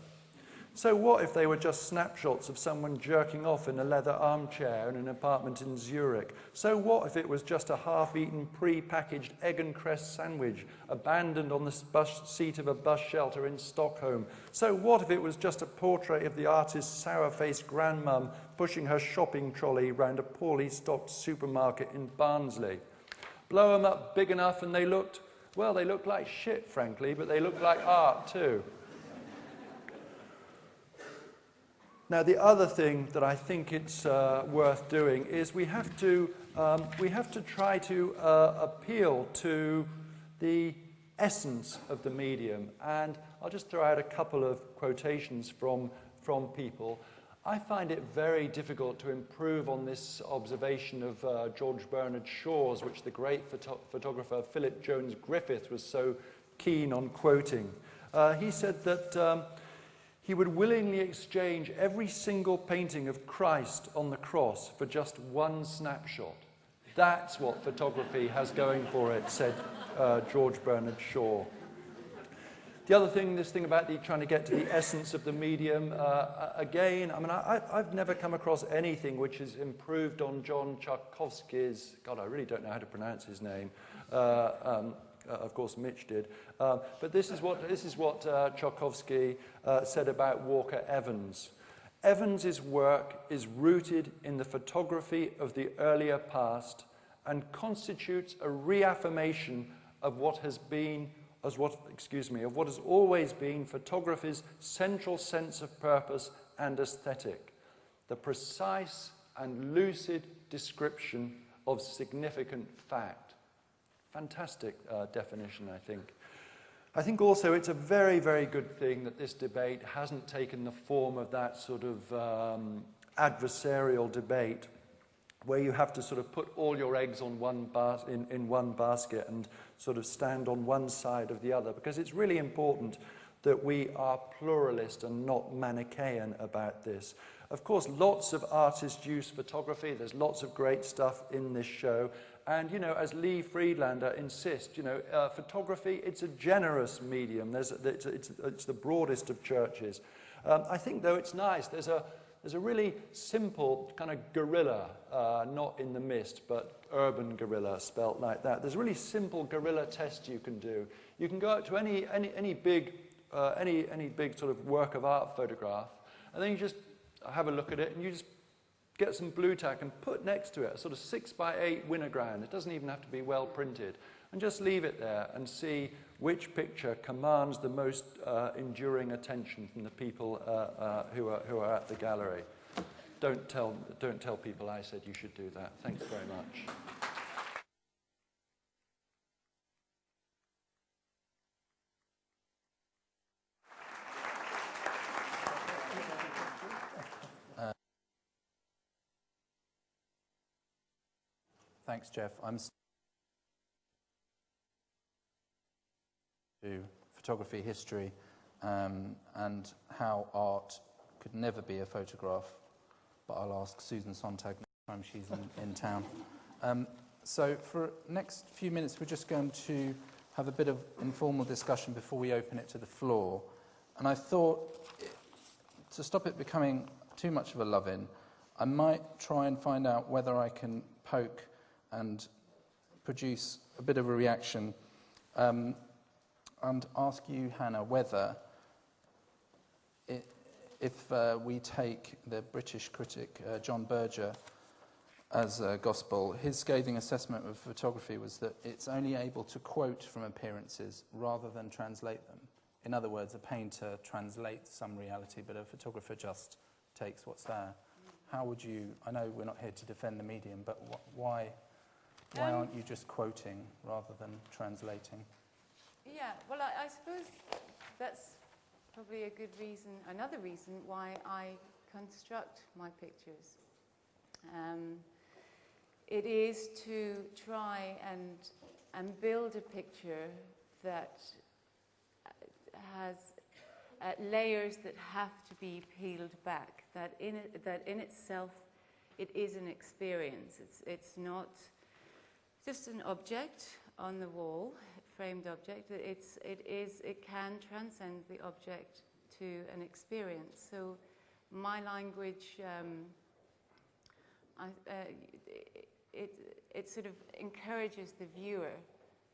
So what if they were just snapshots of someone jerking off in a leather armchair in an apartment in Zurich? So what if it was just a half-eaten, pre-packaged egg and cress sandwich abandoned on the seat of a bus shelter in Stockholm? So what if it was just a portrait of the artist's sour-faced grandmum pushing her shopping trolley round a poorly stocked supermarket in Barnsley? Blow them up big enough and they looked like shit, frankly, but they looked like art too. Now, the other thing that I think it's worth doing is we have to try to appeal to the essence of the medium. And I'll just throw out a couple of quotations from people. I find it very difficult to improve on this observation of George Bernard Shaw's, which the great photographer Philip Jones Griffith was so keen on quoting. He said that he would willingly exchange every single painting of Christ on the cross for just one snapshot. That's what photography has going for it, said George Bernard Shaw. The other thing, this thing about trying to get to the essence of the medium, again, I mean, I've never come across anything which is improved on John Tchaikovsky's, God, I really don't know how to pronounce his name, of course, Mitch did. But this is what Tchaikovsky said about Walker Evans. Evans's work is rooted in the photography of the earlier past and constitutes a reaffirmation of what has always been photography's central sense of purpose and aesthetic, the precise and lucid description of significant fact. Fantastic definition, I think. I think also it's a very, very good thing that this debate hasn't taken the form of that sort of adversarial debate where you have to sort of put all your eggs on in one basket and sort of stand on one side of the other, because it's really important that we are pluralist and not Manichaean about this. Of course, lots of artists use photography. There's lots of great stuff in this show. And, you know, as Lee Friedlander insists, you know, photography, it's a generous medium. It's the broadest of churches. I think, though, it's nice. There's a really simple kind of guerrilla, not in the mist, but urban guerrilla, spelt like that. There's a really simple guerrilla test you can do. You can go out to any big sort of work of art photograph, and then you just have a look at it, and you just get some blue tack and put next to it a sort of 6x8 Winogrand. It doesn't even have to be well printed. And just leave it there and see which picture commands the most enduring attention from the people who are at the gallery. Don't tell people I said you should do that. Thanks very much. Thanks, Jeff. I'm to photography history and how art could never be a photograph, but I'll ask Susan Sontag next time she's in town. So for the next few minutes, we're just going to have a bit of informal discussion before we open it to the floor. And I thought, to stop it becoming too much of a love-in, I might try and find out whether I can poke and produce a bit of a reaction and ask you, Hannah, whether if we take the British critic John Berger as gospel, his scathing assessment of photography was that it's only able to quote from appearances rather than translate them In other words, a painter translates some reality, but a photographer just takes what's there. How would you, I know we're not here to defend the medium, but why aren't you just quoting rather than translating? Yeah, well, I suppose that's probably a good reason, another reason why I construct my pictures. It is to try and build a picture that has layers that have to be peeled back, that in itself it is an experience. It's not just an object on the wall, framed object. It can transcend the object to an experience. So my language, it sort of encourages the viewer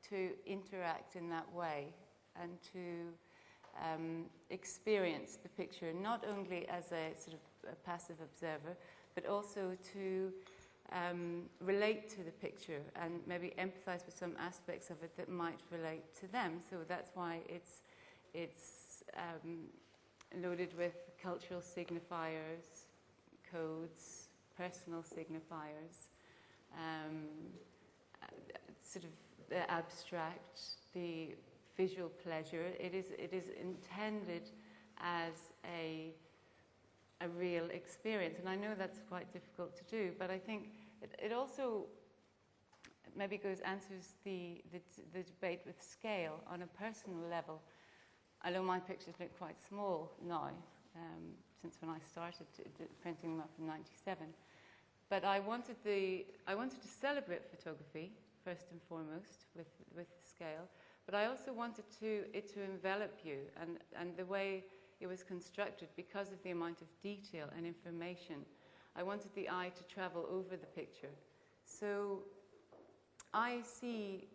to interact in that way and to experience the picture, not only as a sort of a passive observer, but also to relate to the picture and maybe empathize with some aspects of it that might relate to them. So that's why it's loaded with cultural signifiers, codes, personal signifiers, sort of the abstract, the visual pleasure. It is intended as a real experience, and I know that's quite difficult to do, but I think it also maybe answers the debate with scale on a personal level. Although my pictures look quite small now, since when I started printing them up in '97, but I wanted to celebrate photography first and foremost with scale, but I also wanted it to envelop you, and the way it was constructed, because of the amount of detail and information, I wanted the eye to travel over the picture. So I see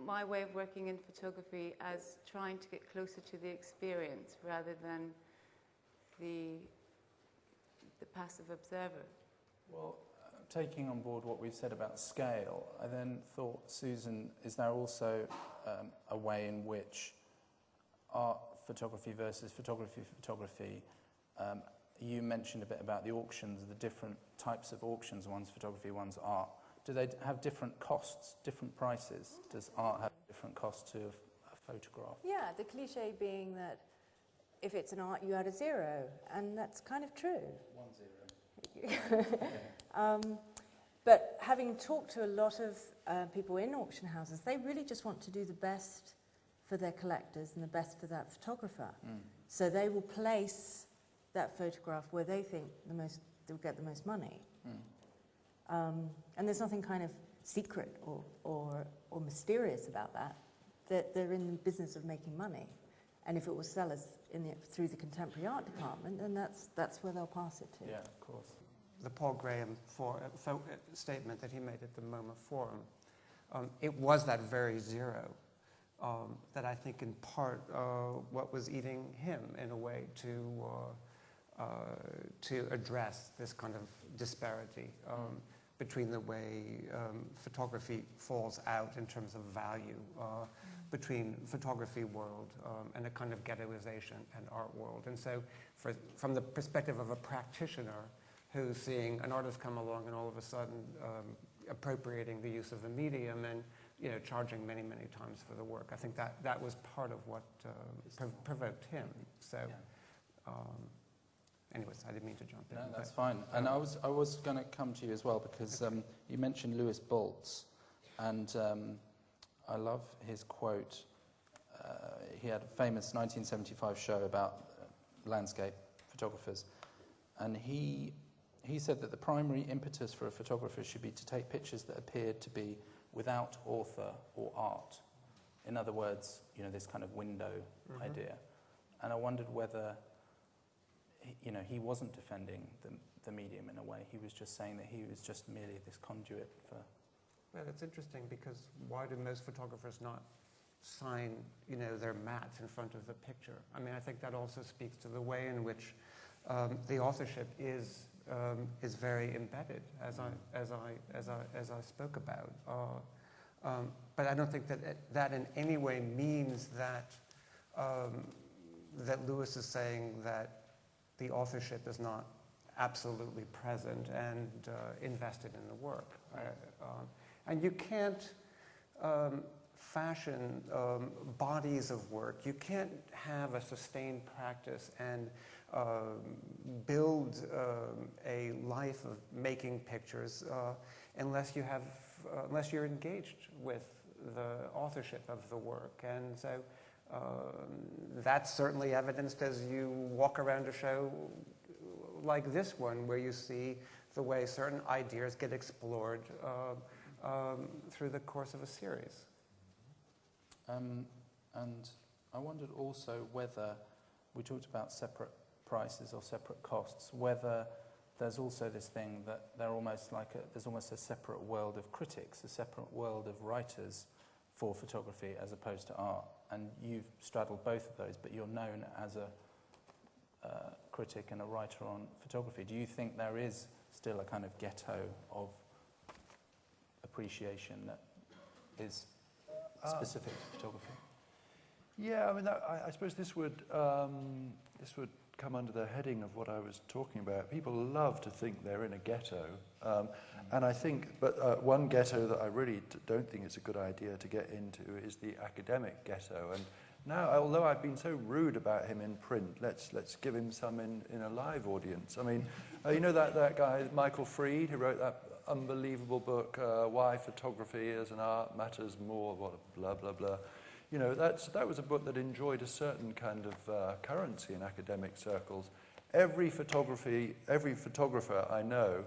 my way of working in photography as trying to get closer to the experience rather than the passive observer. Well, taking on board what we've said about scale, I then thought, Susan, is there also a way in which art photography versus photography, you mentioned a bit about the auctions, the different types of auctions, one's photography, one's art. Do they have different costs, different prices? Does art have different costs to a photograph? Yeah, the cliche being that if it's an art, you add a zero, and that's kind of true. 1 0. But having talked to a lot of people in auction houses, they really just want to do the best for their collectors and the best for that photographer. So they will place that photograph where they think they'll get the most money. And there's nothing kind of secret or mysterious about that. They're in the business of making money. And if it will sell us through the contemporary art department, then that's where they'll pass it to. Yeah, of course. The Paul Graham statement that he made at the MoMA Forum, it was that very zero that I think in part what was eating him in a way to address this kind of disparity between the way photography falls out in terms of value between photography world and a kind of ghettoization and art world. And so from the perspective of a practitioner who's seeing an artist come along and all of a sudden appropriating the use of a medium and charging many, many times for the work, I think that was part of what provoked him. So anyways, I didn't mean to jump in. No, that's fine. And I was going to come to you as well because you mentioned Louis Boltz, and I love his quote. He had a famous 1975 show about landscape photographers, and he said that the primary impetus for a photographer should be to take pictures that appeared to be without author or art. In other words, this kind of window idea. And I wondered whether he wasn't defending the medium in a way. He was just saying that he was just merely this conduit for... Well, it's interesting because why do most photographers not sign, their mats in front of the picture? I mean, I think that also speaks to the way in which the authorship is very embedded, as I spoke about. But I don't think that in any way means that that Lewis is saying that the authorship is not absolutely present and invested in the work. And you can't fashion bodies of work. You can't have a sustained practice and build a life of making pictures unless you're engaged with the authorship of the work. And so that's certainly evidenced as you walk around a show like this one, where you see the way certain ideas get explored through the course of a series. And I wondered also whether, we talked about separate prices or separate costs, whether there's also this thing that they're almost like there's almost a separate world of critics, a separate world of writers for photography as opposed to art. And you've straddled both of those, but you're known as a critic and a writer on photography. Do you think there is still a kind of ghetto of appreciation that is specific to photography? Yeah, I mean, I suppose this would come under the heading of what I was talking about. People love to think they're in a ghetto, and I think, but one ghetto that I really don't think it's a good idea to get into is the academic ghetto. And now, although I've been so rude about him in print, let's give him some in a live audience. I mean, you know that guy, Michael Fried, who wrote that unbelievable book, Why Photography as an Art Matters More, blah, blah, blah. You know, that was a book that enjoyed a certain kind of currency in academic circles. Every photographer I know,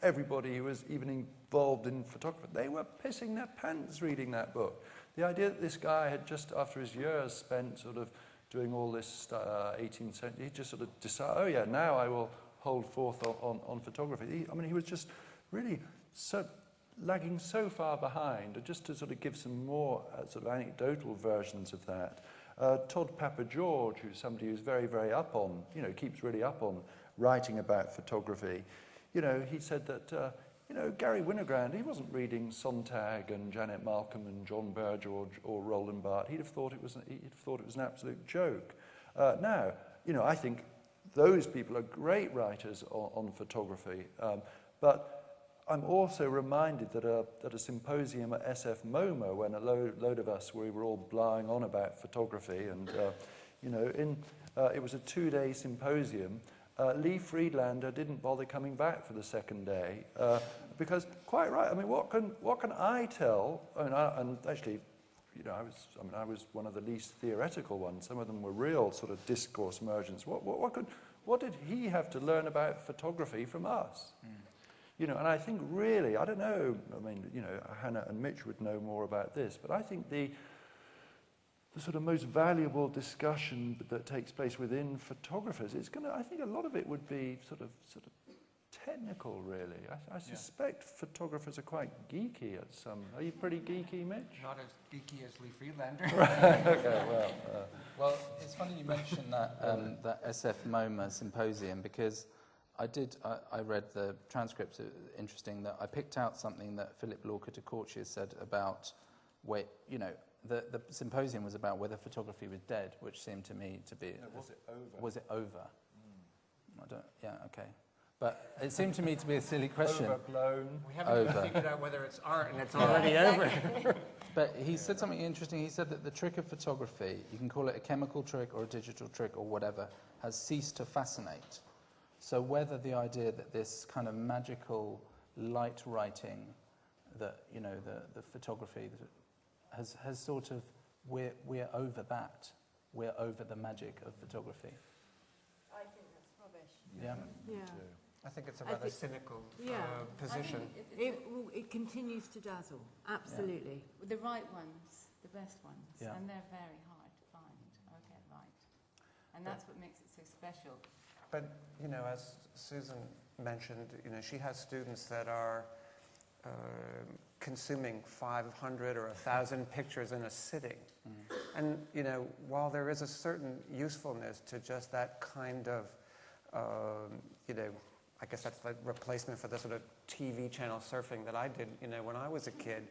everybody who was even involved in photography, they were pissing their pants reading that book. The idea that this guy had just, after his years spent sort of doing all this 18th century, he just sort of decided, oh yeah, now I will hold forth on photography. I mean, he was just really so lagging so far behind. Just to sort of give some more sort of anecdotal versions of that. Todd Papageorge, who's somebody who's very, very up on, you know, keeps really up on writing about photography. You know, he said that, you know, Gary Winogrand, he wasn't reading Sontag and Janet Malcolm and John Burge or Roland Barthes. He'd have thought it was an absolute joke. Now, you know, I think those people are great writers on photography, but I'm also reminded that at a symposium at SF MoMA, when a load of us, we were all blowing on about photography, and you know, it was a 2-day symposium. Lee Friedlander didn't bother coming back for the second day because, quite right. I mean, what can I tell? I mean, and actually, you know, I was one of the least theoretical ones. Some of them were real sort of discourse mergence. What did he have to learn about photography from us? Mm. You know, and I think really, I don't know, I mean, you know, Hannah and Mitch would know more about this, but I think the sort of most valuable discussion that takes place within photographers, it's going to, I think a lot of it would be sort of technical, really. I suspect photographers are quite geeky at some. Are you pretty geeky, Mitch? Not as geeky as Lee Friedlander. Okay, well, it's funny you mentioned that that SF MoMA symposium, because I read the transcripts. It was interesting that I picked out something that Philip Lorca de Corchia said about, you know, the symposium was about whether photography was dead, which seemed to me to be... No, was it over? Was it over? Mm. I don't... Yeah, okay. But it seemed to me to be a silly question. Overblown. We haven't even figured out whether it's art and it's already over. But he said something interesting. He said that the trick of photography, you can call it a chemical trick or a digital trick or whatever, has ceased to fascinate. So whether the idea that this kind of magical light writing, that, you know, the photography has sort of, we're over that. We're over the magic of photography. I think that's rubbish. Yeah. Yeah. I think it's a rather cynical position. It continues to dazzle, absolutely. Yeah. The right ones, the best ones, and they're very hard to find or get right. And that's what makes it so special. But, you know, as Susan mentioned, you know, she has students that are consuming 500 or 1,000 pictures in a sitting. Mm. And, you know, while there is a certain usefulness to just that kind of, you know, I guess that's the replacement for the sort of TV channel surfing that I did, you know, when I was a kid.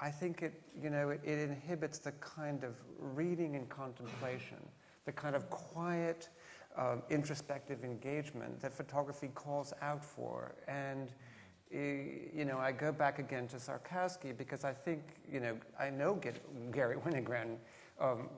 I think it, you know, it inhibits the kind of reading and contemplation, the kind of quiet, introspective engagement that photography calls out for. And, you know, I go back again to Saatchi because I think, you know, I know Gary Winogrand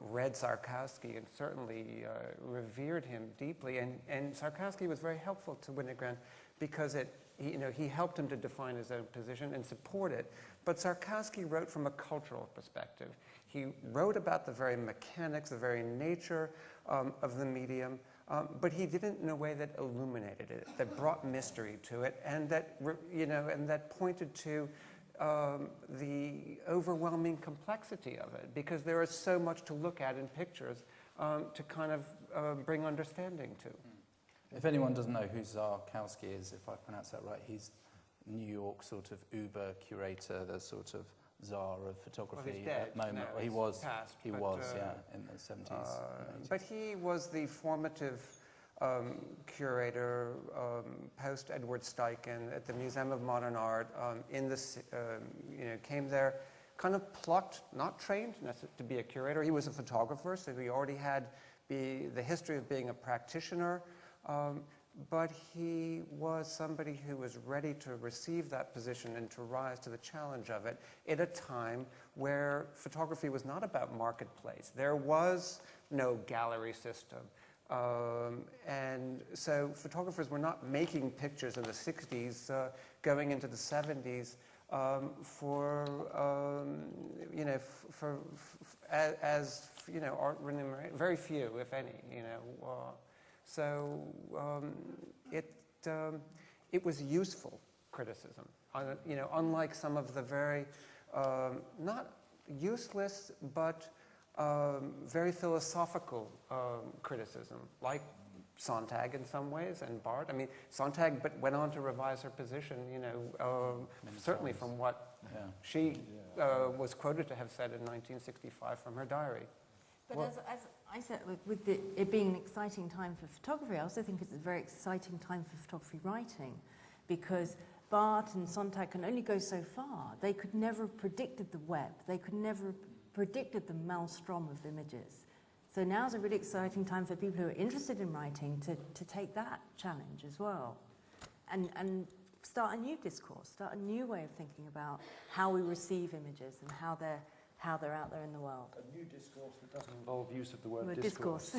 read Saatchi and certainly revered him deeply. And Saatchi was very helpful to Winogrand because he helped him to define his own position and support it. But Saatchi wrote from a cultural perspective. He wrote about the very mechanics, the very nature of the medium, but he did it in a way that illuminated it, that brought mystery to it, and that, you know, and that pointed to the overwhelming complexity of it, because there is so much to look at in pictures to kind of bring understanding to. If anyone doesn't know who Saatchi is, if I pronounce that right, he's New York sort of uber curator, the sort of czar of photography at the moment. No, he was, passed, in the 70s. But he was the formative curator post Edward Steichen at the Museum of Modern Art. You know, came there, kind of plucked, not trained to be a curator. He was a photographer, so he already had the history of being a practitioner. But he was somebody who was ready to receive that position and to rise to the challenge of it at a time where photography was not about marketplace. There was no gallery system. And so photographers were not making pictures in the 60s, going into the 70s for, you know, as you know, art remuneration. Very few, if any, you know. So it was useful criticism, you know, unlike some of the very, not useless, but very philosophical criticism, like Sontag in some ways, and Barth. I mean, Sontag went on to revise her position, you know, certainly from what she was quoted to have said in 1965 from her diary. But as I said, with it being an exciting time for photography, I also think it's a very exciting time for photography writing, because Barth and Sontag can only go so far. They could never have predicted the web. They could never have predicted the maelstrom of images. So now's a really exciting time for people who are interested in writing to take that challenge as well, and start a new discourse, start a new way of thinking about how we receive images and how they're out there in the world. A new discourse that doesn't involve use of the word discourse.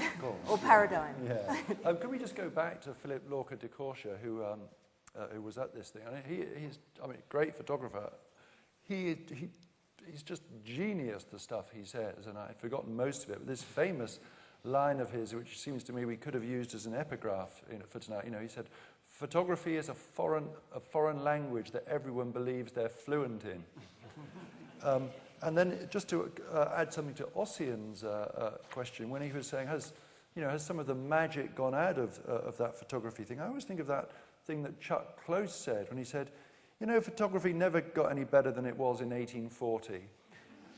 Or paradigm. Yeah. Can we just go back to Philip Lorca de Corsia, who was at this thing? I mean, he's a great photographer. He's just genius, the stuff he says, and I'd forgotten most of it. But this famous line of his, which seems to me we could have used as an epigraph for tonight. You know, he said, "Photography is a foreign language that everyone believes they're fluent in." And then just to add something to Ossian's question, when he was saying, has some of the magic gone out of that photography thing? I always think of that thing that Chuck Close said when he said, you know, photography never got any better than it was in 1840.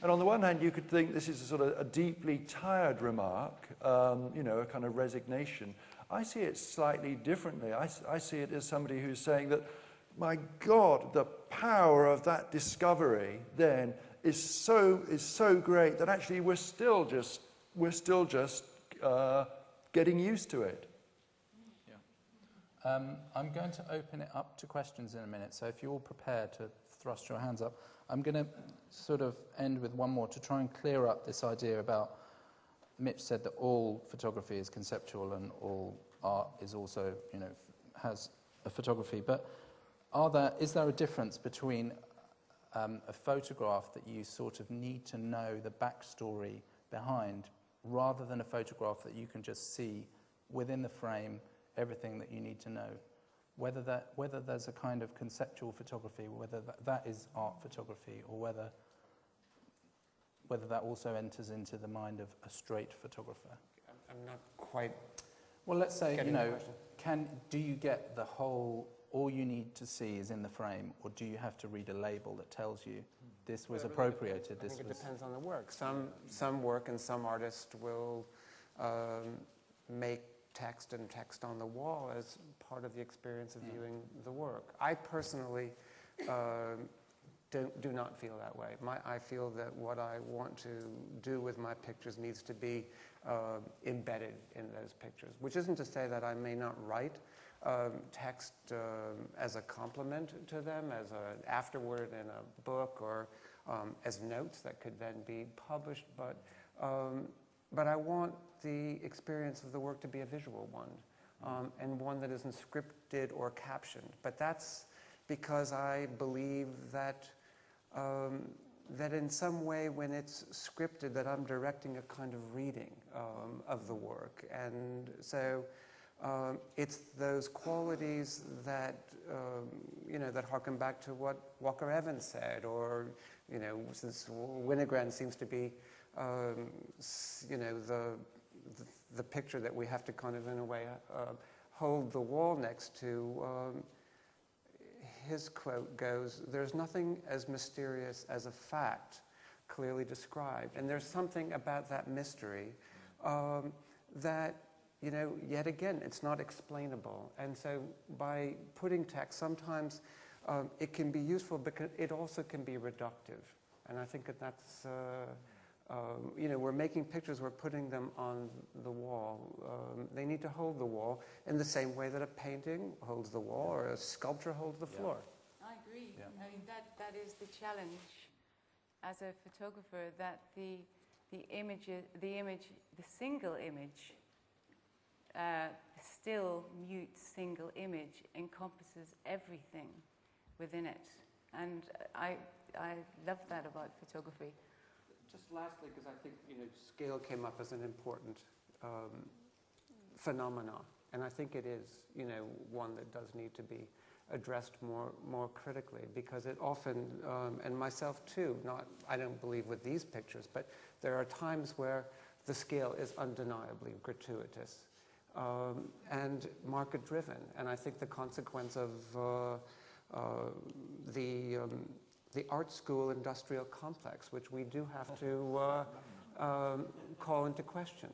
And on the one hand, you could think this is a sort of a deeply tired remark, you know, a kind of resignation. I see it slightly differently. I see it as somebody who's saying that, my God, the power of that discovery then is so great that actually we're still just getting used to it. Yeah. I'm going to open it up to questions in a minute, so if you're all prepared to thrust your hands up, I'm going to sort of end with one more to try and clear up this idea about, Mitch said that all photography is conceptual and all art is also, you know, has a photography, but is there a difference between a photograph that you sort of need to know the backstory behind, rather than a photograph that you can just see within the frame everything that you need to know? Whether there's a kind of conceptual photography, whether that is art photography, or whether that also enters into the mind of a straight photographer. I'm not quite. Well, let's say, you know, do you get the whole? All you need to see is in the frame, or do you have to read a label that tells you this was appropriated? I think it depends on the work. Some work and some artists will make text and text on the wall as part of the experience of viewing the work. I personally do not feel that way. I feel that what I want to do with my pictures needs to be embedded in those pictures, which isn't to say that I may not write text as a complement to them, as an afterword in a book, or as notes that could then be published, but I want the experience of the work to be a visual one, and one that isn't scripted or captioned. But that's because I believe that that in some way, when it's scripted, that I'm directing a kind of reading of the work. And so it's those qualities that, that harken back to what Walker Evans said, or, since Winogrand seems to be, the picture that we have to kind of, in a way, hold the wall next to. His quote goes, "There's nothing as mysterious as a fact clearly described." And there's something about that mystery that, yet again, it's not explainable. And so by putting text, sometimes it can be useful, because it also can be reductive. And I think that that's, we're making pictures, we're putting them on the wall. They need to hold the wall in the same way that a painting holds the wall or a sculpture holds the floor. I agree. Yeah. I mean, that is the challenge as a photographer, that the single image, the still, mute, single image encompasses everything within it. And I love that about photography. Just lastly, because I think scale came up as an important phenomenon, and I think it is one that does need to be addressed more critically, because it often, and myself too, I don't believe with these pictures, but there are times where the scale is undeniably gratuitous and market driven, and I think the consequence of the art school industrial complex, which we do have to call into question.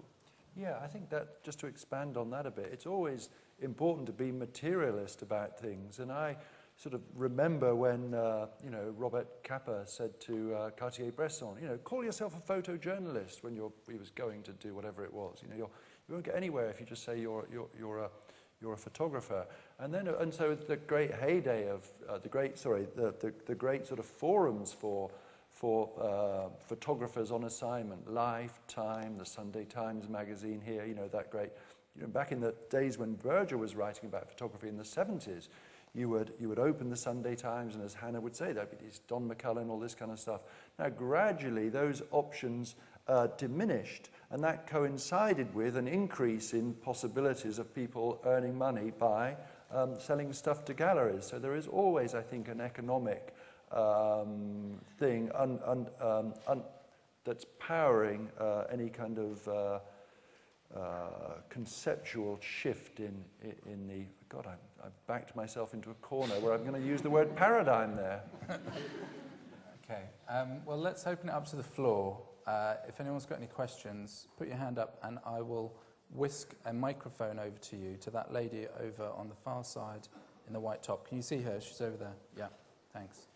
Yeah, I think that, just to expand on that a bit, it's always important to be materialist about things. And I sort of remember when, Robert Capa said to Cartier-Bresson, call yourself a photojournalist when he was going to do whatever it was. You won't get anywhere if you just say you're a photographer. And so the great heyday of the great sort of forums for photographers on assignment, Life, Time, the Sunday Times magazine here, that great, back in the days when Berger was writing about photography in the 70s, you would open the Sunday Times, and as Hannah would say, there'd be these Don McCullin, all this kind of stuff. Now, gradually, those options diminished, and that coincided with an increase in possibilities of people earning money by selling stuff to galleries. So there is always, I think, an economic thing that's powering any kind of conceptual shift in the... God, I've backed myself into a corner where I'm going to use the word paradigm there. Okay, well, let's open it up to the floor. If anyone's got any questions, put your hand up and I will whisk a microphone over to you, to that lady over on the far side in the white top. Can you see her? She's over there. Yeah, thanks.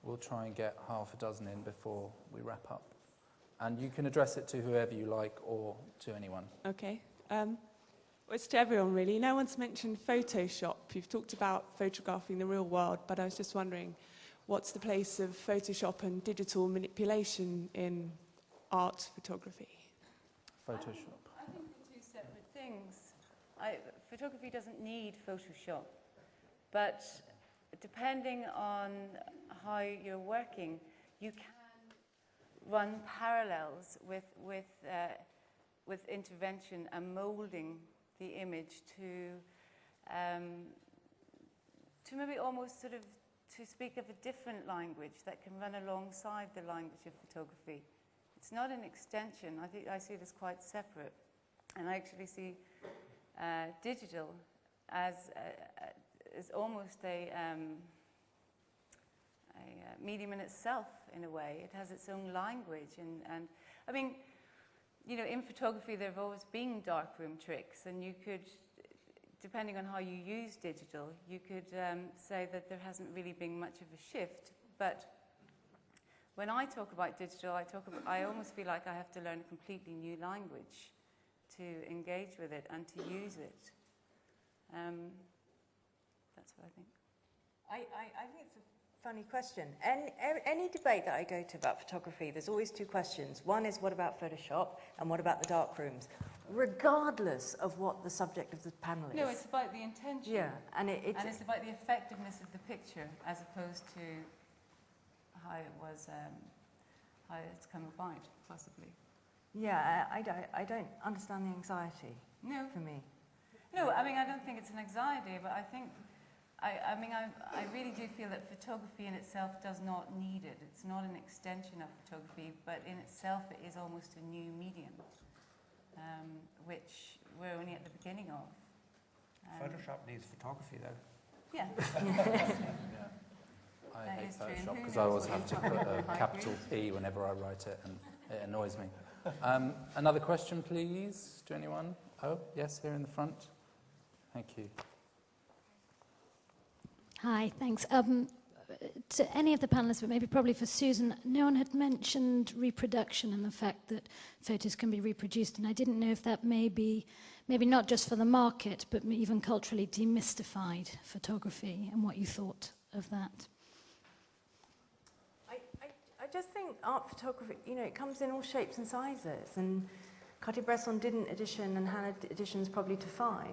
We'll try and get half a dozen in before we wrap up. And you can address it to whoever you like or to anyone. Okay. Well, it's to everyone, really. No one's mentioned Photoshop. You've talked about photographing the real world, but I was just wondering, what's the place of Photoshop and digital manipulation in art photography? Photoshop. I think they're two separate things. Photography doesn't need Photoshop, but depending on how you're working, you can run parallels with intervention and molding the image to maybe almost sort of to speak of a different language that can run alongside the language of photography. It's not an extension. I see it as quite separate, and I actually see digital as almost a medium in itself, in a way. It has its own language, and I mean, in photography there have always been darkroom tricks, and you could, depending on how you use digital, you could say that there hasn't really been much of a shift, But when I talk about digital, I almost feel like I have to learn a completely new language to engage with it and to use it. That's what I think. I think it's a funny question. Any debate that I go to about photography, there's always two questions. One is, what about Photoshop, and what about the dark rooms? Regardless of what the subject of the panel is. No, it's about the intention. Yeah, and it's about the effectiveness of the picture as opposed to how it was, how it's come about, possibly. Yeah, I don't understand the anxiety. No. For me. No, I mean, I don't think it's an anxiety, but I think, I really do feel that photography in itself does not need it. It's not an extension of photography, but in itself it is almost a new medium, which we're only at the beginning of. Photoshop needs photography, though. Yeah. I hate Photoshop because I always have to put a capital P whenever I write it, and it annoys me. Another question, please, to anyone? Oh, yes, here in the front. Thank you. Hi, thanks. To any of the panelists, but maybe probably for Susan, no one had mentioned reproduction and the fact that photos can be reproduced, and I didn't know if that maybe not just for the market, but even culturally demystified photography, and what you thought of that. I just think art photography, you know, it comes in all shapes and sizes, and Cartier-Bresson did an edition, and Hannah editions probably to 5.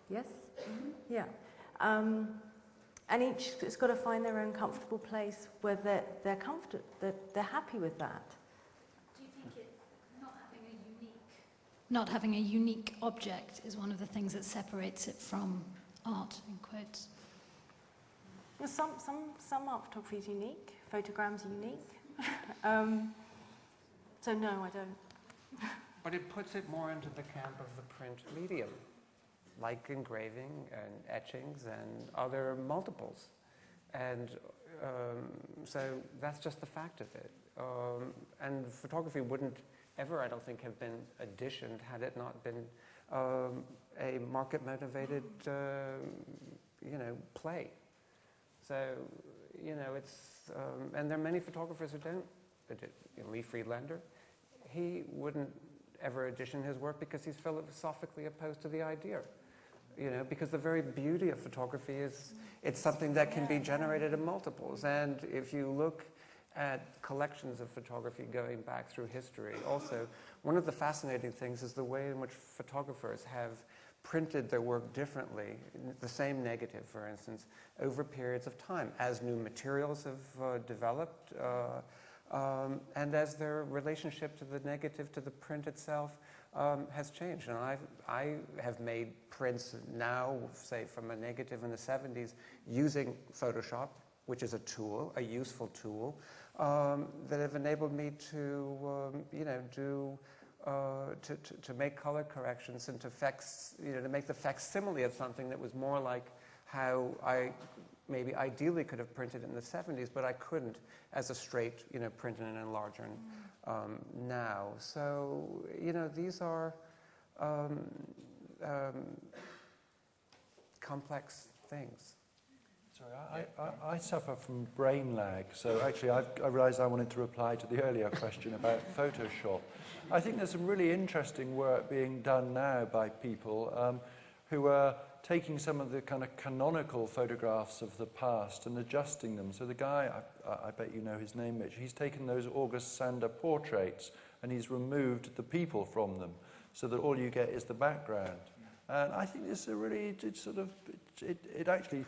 Yes? Mm-hmm. Yeah. And each has got to find their own comfortable place where they're comfortable, they're happy with that. Do you think not having a unique object is one of the things that separates it from art, in quotes? Well, some art photography is unique, photograms are unique. So no, I don't. But it puts it more into the camp of the print medium, like engraving and etchings and other multiples. And so that's just the fact of it. And photography wouldn't ever, I don't think, have been additioned had it not been a market-motivated, play. So, it's, and there are many photographers who don't. Lee Friedlander, he wouldn't ever edition his work because he's philosophically opposed to the idea. Because the very beauty of photography is it's something that can be generated in multiples. And if you look at collections of photography going back through history, also, one of the fascinating things is the way in which photographers have printed their work differently, the same negative, for instance, over periods of time, as new materials have developed, and as their relationship to the negative, to the print itself, has changed. And I have made prints now, say from a negative in the 70s, using Photoshop, which is a tool, a useful tool, that have enabled me to, to make color corrections and to make the facsimile of something that was more like how I maybe ideally could have printed in the 70s, but I couldn't as a straight, print and enlarger now. So, these are complex things. Sorry, I suffer from brain lag, so actually I realised I wanted to reply to the earlier question about Photoshop. I think there's some really interesting work being done now by people who are taking some of the kind of canonical photographs of the past and adjusting them. So the guy, I bet you know his name, Mitch, he's taken those August Sander portraits and he's removed the people from them so that all you get is the background. And I think this is a really, it actually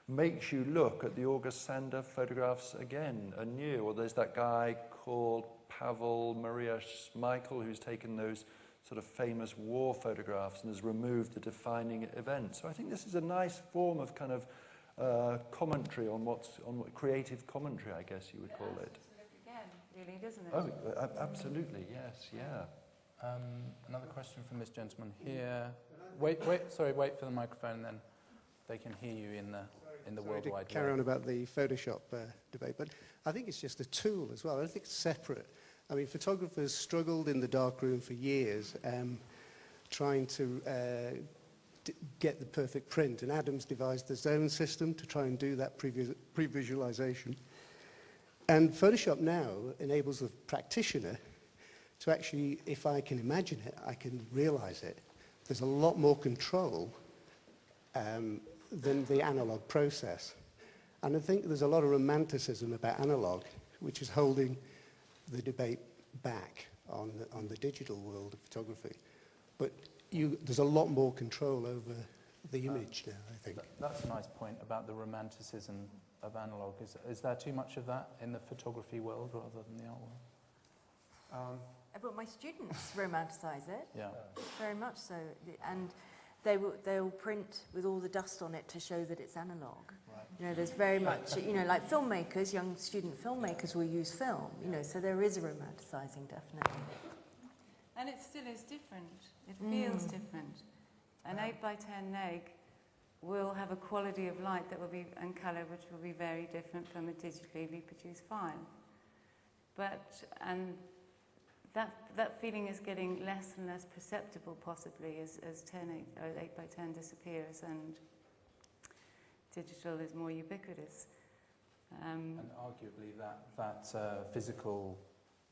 makes you look at the August Sander photographs again, anew. Or there's that guy called Pavel Maria Schmeichel who's taken those sort of famous war photographs and has removed the defining event. So I think this is a nice form of kind of commentary on what creative commentary, I guess you would call it. Again, really, doesn't it? Oh, absolutely, yes, yeah. Another question from this gentleman here. Wait for the microphone, and then they can hear you in the worldwide web. Carry on about the Photoshop debate, but I think it's just a tool as well. I don't think it's separate. I mean, photographers struggled in the darkroom for years trying to get the perfect print, and Adams devised his own system to try and do that pre-visualization. And Photoshop now enables the practitioner to actually, if I can imagine it, I can realize it. There's a lot more control than the analog process. And I think there's a lot of romanticism about analog, which is holding the debate back on the digital world of photography. But there's a lot more control over the image now, I think. That's a nice point about the romanticism of analog. Is there too much of that in the photography world rather than the art world? But my students romanticize it. Yeah. Very much so. And they'll print with all the dust on it to show that it's analog. Right. You know, there's very much, you know, like filmmakers, young student filmmakers will use film, you know, so there is a romanticizing, definitely. And it still is different. It feels different. An 8x10 neg will have a quality of light that will be, and colour, which will be very different from a digitally reproduced file. And that feeling is getting less and less perceptible, possibly, as 8x10 disappears and digital is more ubiquitous. And arguably that physical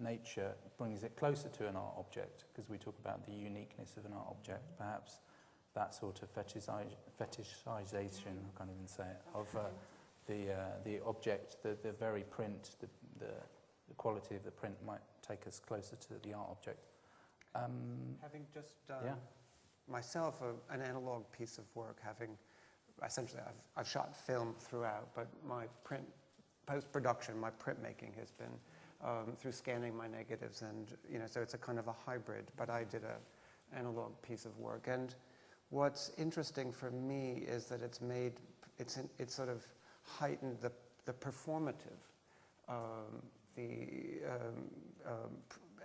nature brings it closer to an art object, because we talk about the uniqueness of an art object. Perhaps that sort of fetishization, I can't even say it, of the object, the very print, the quality of the print might take us closer to the art object. Having just myself an analog piece of work, having essentially I've shot film throughout, but my print post-production, my printmaking has been through scanning my negatives, and so it's a kind of a hybrid. But I did an analog piece of work, and what's interesting for me is that it's sort of heightened the performative,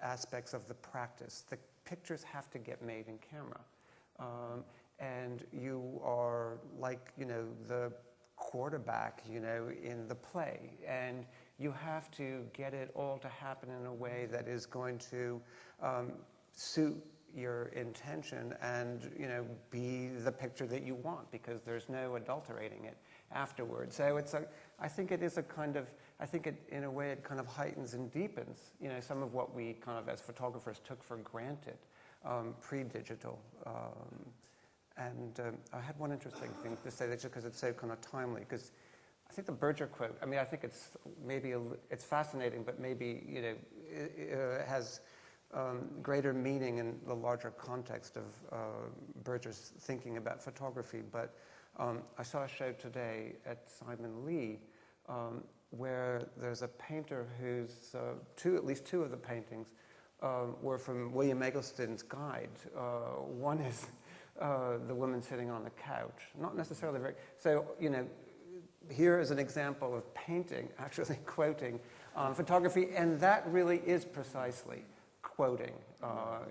aspects of the practice. The pictures have to get made in camera, and you are like the quarterback in the play, and you have to get it all to happen in a way that is going to suit your intention and be the picture that you want, because there's no adulterating it afterwards. So I think it is a kind of, in a way it kind of heightens and deepens some of what we kind of as photographers took for granted pre-digital. And I had one interesting thing to say, just because it's so kind of timely, because I think the Berger quote, I mean, I think it's maybe, it's fascinating, but maybe, it has greater meaning in the larger context of Berger's thinking about photography. But I saw a show today at Simon Lee where there's a painter whose, at least two of the paintings were from William Eggleston's guide. One is the woman sitting on the couch, not necessarily very, so, here is an example of painting actually quoting photography, and that really is precisely quoting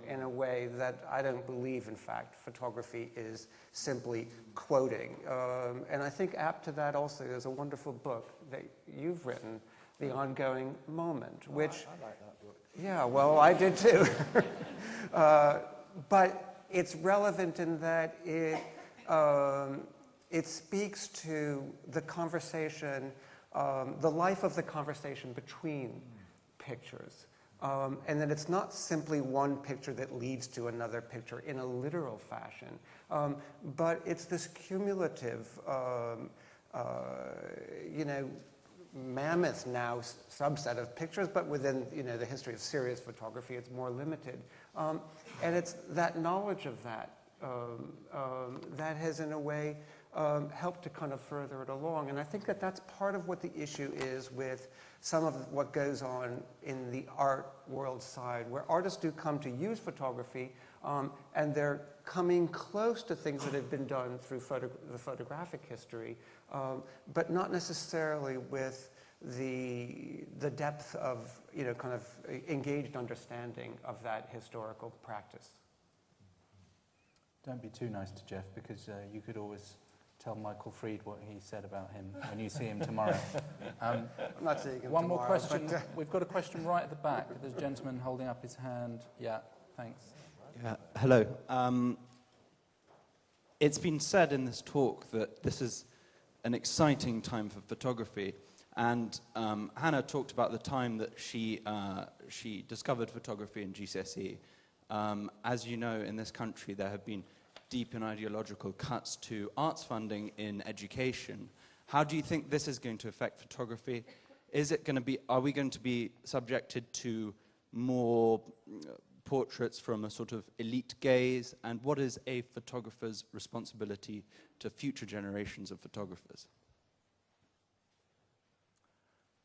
in a way that I don't believe, in fact, photography is simply quoting. And I think apt to that also is a wonderful book that you've written, The Ongoing Moment, which... I like that book. Yeah, well, I did too. But it's relevant in that it speaks to the conversation, the life of the conversation between pictures. And that it's not simply one picture that leads to another picture in a literal fashion, but it's this cumulative, mammoth now subset of pictures, but within the history of serious photography, it's more limited. And it's that knowledge of that that has, in a way, helped to kind of further it along. And I think that that's part of what the issue is with some of what goes on in the art world side, where artists do come to use photography, and they're coming close to things that have been done through the photographic history, but not necessarily with the depth of, kind of engaged understanding of that historical practice. Don't be too nice to Jeff, because you could always tell Michael Fried what he said about him when you see him tomorrow. I'm not seeing him one tomorrow, more question. We've got a question right at the back. There's a gentleman holding up his hand. Yeah, thanks. Yeah, hello. It's been said in this talk that this is an exciting time for photography, And Hannah talked about the time that she discovered photography in GCSE. As you know, in this country, there have been deep and ideological cuts to arts funding in education. How do you think this is going to affect photography? Is it going to be, are we going to be subjected to more portraits from a sort of elite gaze? And what is a photographer's responsibility to future generations of photographers?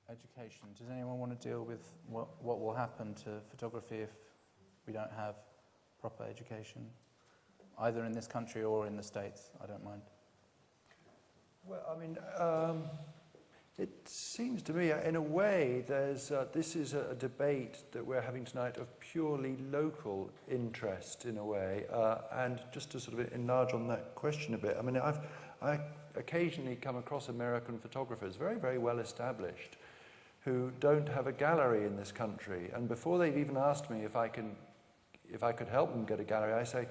Education. Does anyone want to deal with what will happen to photography if we don't have proper education, either in this country or in the States? I don't mind. Well, I mean, it seems to me, in a way, this is a debate that we're having tonight of purely local interest, in a way. And just to sort of enlarge on that question a bit, I mean, I occasionally come across American photographers, very, very well established, who don't have a gallery in this country. And before they've even asked me if I could help them get a gallery, I say,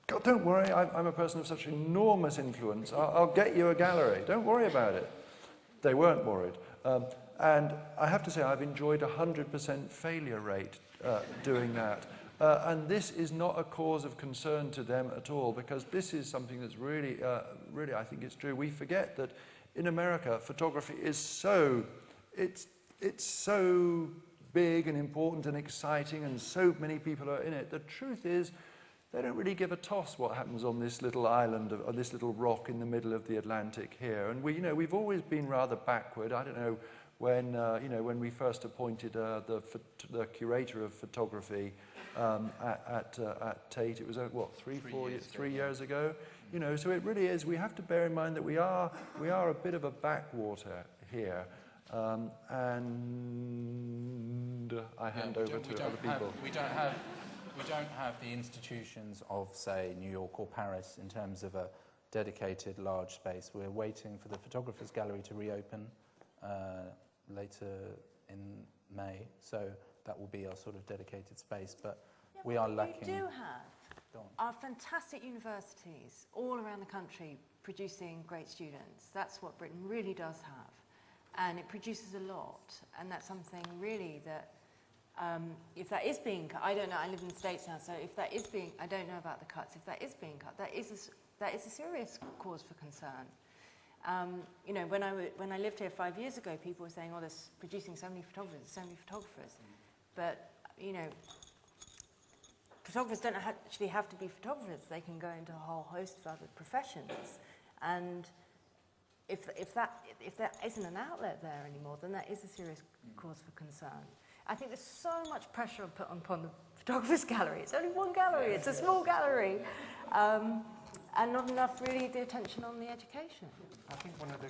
God, don't worry, I'm a person of such enormous influence. I'll get you a gallery. Don't worry about it. They weren't worried. And I have to say, I've enjoyed 100% failure rate doing that. And this is not a cause of concern to them at all, because this is something that's really, really, I think it's true. We forget that in America, photography is so, it's so big and important and exciting, and so many people are in it. The truth is, they don't really give a toss what happens on this little island, or this little rock in the middle of the Atlantic here. And we've always been rather backward. I don't know when, when we first appointed the curator of photography at Tate. It was what, 3 years ago. So it really is. We have to bear in mind that we are a bit of a backwater here. And I hand over to other people. We don't have the institutions of, say, New York or Paris in terms of a dedicated large space. We're waiting for the Photographers Gallery to reopen later in May, so that will be our sort of dedicated space, but we are lacking. We do have our fantastic universities all around the country producing great students. That's what Britain really does have, and it produces a lot, and that's something really that if that is being cut, I don't know, I live in the States now, so if that is being, I don't know about the cuts, if that is being cut, that is a serious cause for concern. When I lived here 5 years ago, people were saying, oh, they're producing so many photographers. But, photographers don't actually have to be photographers. They can go into a whole host of other professions. And if there isn't an outlet there anymore, then that is a serious cause for concern. I think there's so much pressure put upon the Photographers Gallery. It's only one gallery, it's a small gallery. And not enough really the attention on the education. I think one of the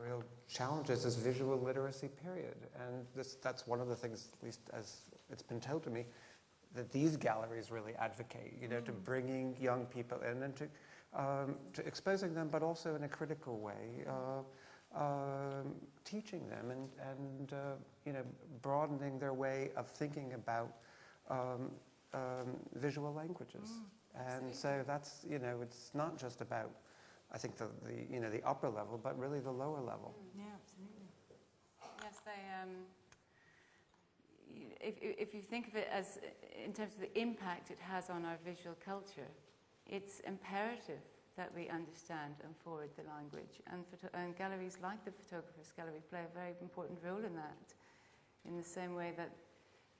real challenges is visual literacy, period. And that's one of the things, at least as it's been told to me, that these galleries really advocate, to bringing young people in and to exposing them, but also in a critical way, teaching them and broadening their way of thinking about visual languages. And so that's, it's not just about, I think, the upper level, but really the lower level. Yeah, absolutely. Yes, if you think of it as, in terms of the impact it has on our visual culture, it's imperative that we understand and forward the language. And galleries like the Photographers Gallery play a very important role in that, in the same way that,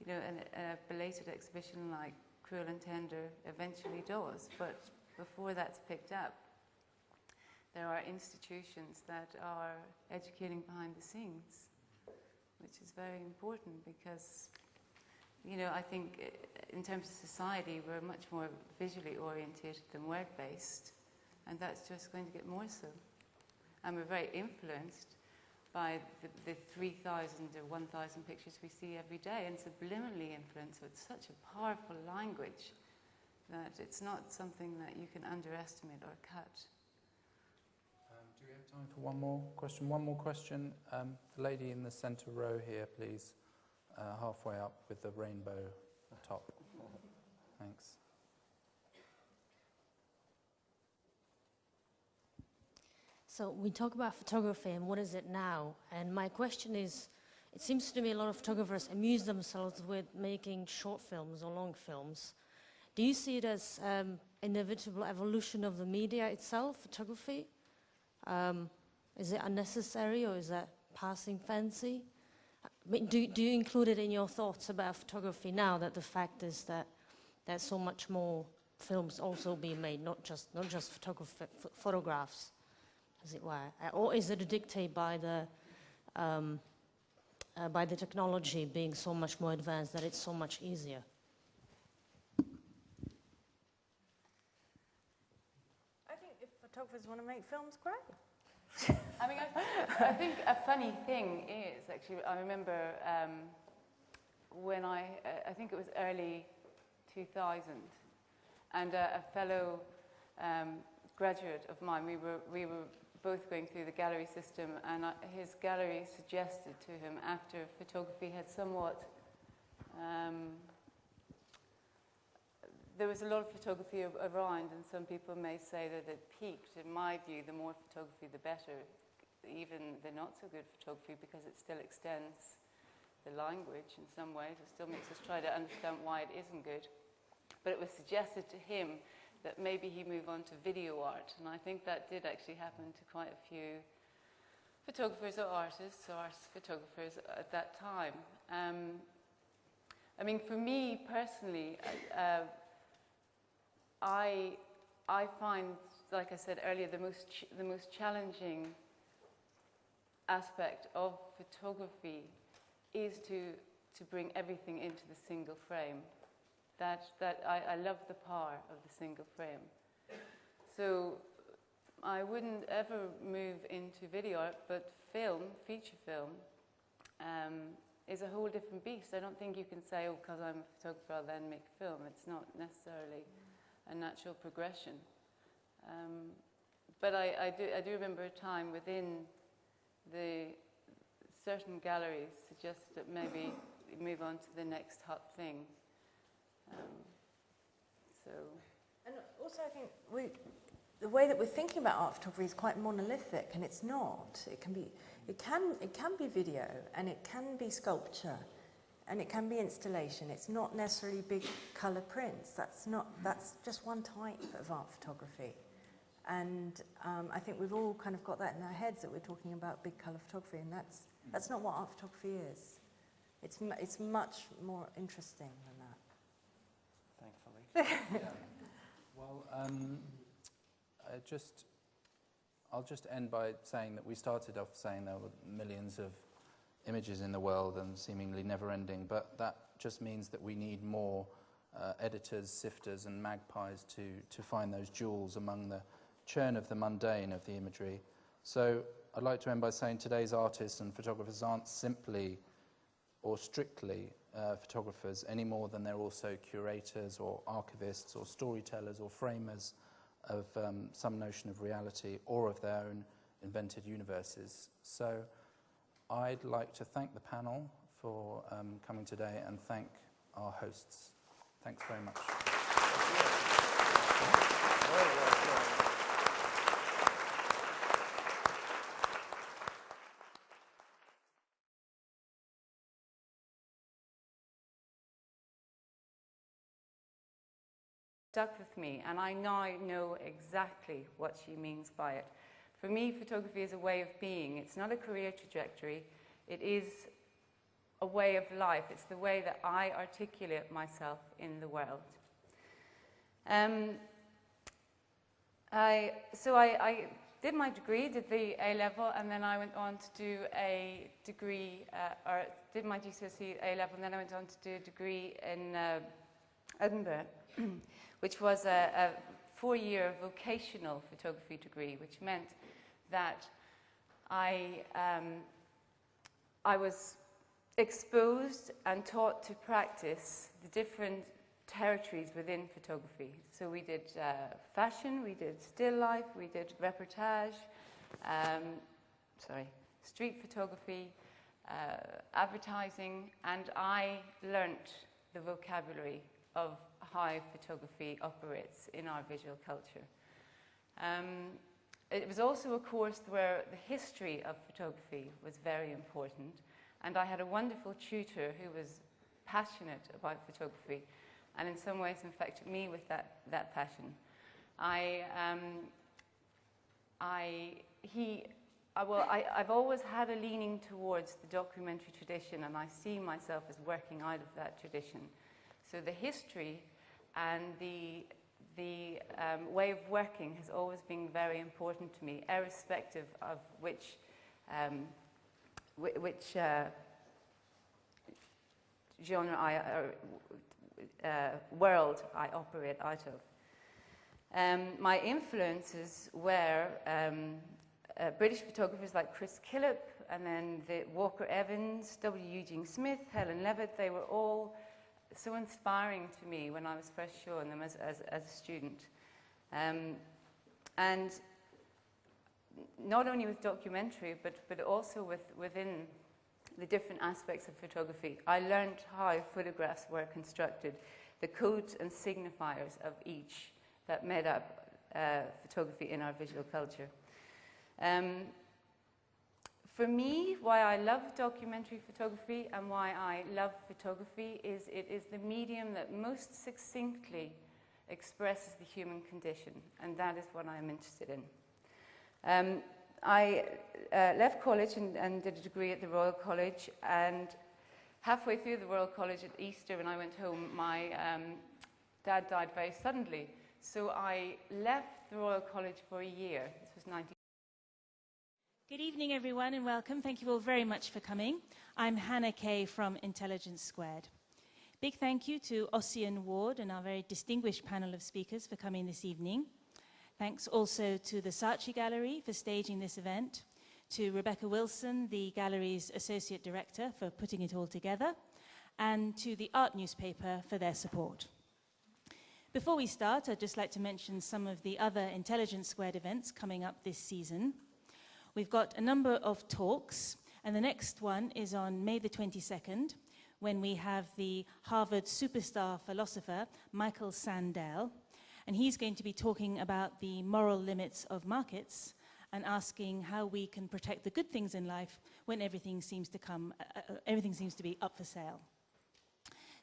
a belated exhibition like Cruel and Tender eventually does, but before that's picked up, there are institutions that are educating behind the scenes, which is very important because, I think in terms of society, we're much more visually orientated than word-based, and that's just going to get more so. And we're very influenced by the 3,000 or 1,000 pictures we see every day, and subliminally influenced with such a powerful language that it's not something that you can underestimate or cut. Do we have time for one more question? One more question. The lady in the centre row here, please. Halfway up with the rainbow top. Thanks. So we talk about photography and what is it now? And my question is, it seems to me a lot of photographers amuse themselves with making short films or long films. Do you see it as inevitable evolution of the media itself, photography? Is it unnecessary or is that passing fancy? I mean, do you include it in your thoughts about photography now, that the fact is that there's so much more films also being made, not just photographs, as it were? Or is it a dictate by the technology being so much more advanced that it's so much easier? I think if photographers want to make films, great. I mean, I think a funny thing is, actually, I remember when I think it was early 2000, and a fellow graduate of mine, we were both going through the gallery system, and his gallery suggested to him, after photography had somewhat, there was a lot of photography around, and some people may say that it peaked. In my view, the more photography, the better, even the not so good photography, because it still extends the language in some ways. It still makes us try to understand why it isn't good. But it was suggested to him that maybe he move on to video art, and I think that did actually happen to quite a few photographers or artists or photographers at that time. I mean, for me personally, I find, like I said earlier, the most challenging aspect of photography is to bring everything into the single frame. I love the power of the single frame. So I wouldn't ever move into video art, but film, feature film, is a whole different beast. I don't think you can say, oh, because I'm a photographer, I'll then make film. It's not necessarily a natural progression. But I do remember a time within the certain galleries suggested that maybe move on to the next hot thing. And also I think the way that we're thinking about art photography is quite monolithic, and it's not. It can be video, and it can be sculpture, and it can be installation. It's not necessarily big colour prints. That's just one type of art photography. And I think we've all kind of got that in our heads, that we're talking about big colour photography, and that's not what art photography is. It's much more interesting than that. Thankfully. Yeah. Well, I'll just end by saying that we started off saying there were millions of images in the world and seemingly never-ending, but that just means that we need more editors, sifters and magpies to find those jewels among the churn of the mundane of the imagery. So I'd like to end by saying today's artists and photographers aren't simply or strictly photographers any more than they're also curators or archivists or storytellers or framers of some notion of reality or of their own invented universes. So I'd like to thank the panel for coming today and thank our hosts. Thanks very much. Stuck with me, and I now know exactly what she means by it. For me, photography is a way of being. It's not a career trajectory. It is a way of life. It's the way that I articulate myself in the world. I did my degree, did the A-level, and then I went on to do a degree, or did my GCSE A-level, and then I went on to do a degree in Edinburgh, which was a 4-year vocational photography degree, which meant that I was exposed and taught to practice the different territories within photography. So we did fashion, we did still life, we did reportage, street photography, advertising, and I learnt the vocabulary of how photography operates in our visual culture. It was also a course where the history of photography was very important, and I had a wonderful tutor who was passionate about photography, and in some ways infected me with that passion. I've always had a leaning towards the documentary tradition, and I see myself as working out of that tradition. So the history and the way of working has always been very important to me, irrespective of which genre world I operate out of. My influences were British photographers like Chris Killip, and then the Walker Evans, W. Eugene Smith, Helen Levitt. They were all so inspiring to me when I was first showing them as a student. And not only with documentary, but also within the different aspects of photography. I learned how photographs were constructed, the codes and signifiers of each that made up photography in our visual culture. For me, why I love documentary photography and why I love photography is it is the medium that most succinctly expresses the human condition, and that is what I'm interested in. I left college and did a degree at the Royal College, and halfway through the Royal College at Easter when I went home, my dad died very suddenly. So I left the Royal College for a year. This was 19. Good evening, everyone, and welcome. Thank you all very much for coming. I'm Hannah Kay from Intelligence Squared. Big thank you to Ossian Ward and our very distinguished panel of speakers for coming this evening. Thanks also to the Saatchi Gallery for staging this event, to Rebecca Wilson, the gallery's Associate Director, for putting it all together, and to the Art Newspaper for their support. Before we start, I'd just like to mention some of the other Intelligence Squared events coming up this season. We've got a number of talks, and the next one is on May the 22nd, when we have the Harvard superstar philosopher, Michael Sandel, and he's going to be talking about the moral limits of markets and asking how we can protect the good things in life when everything seems to be up for sale.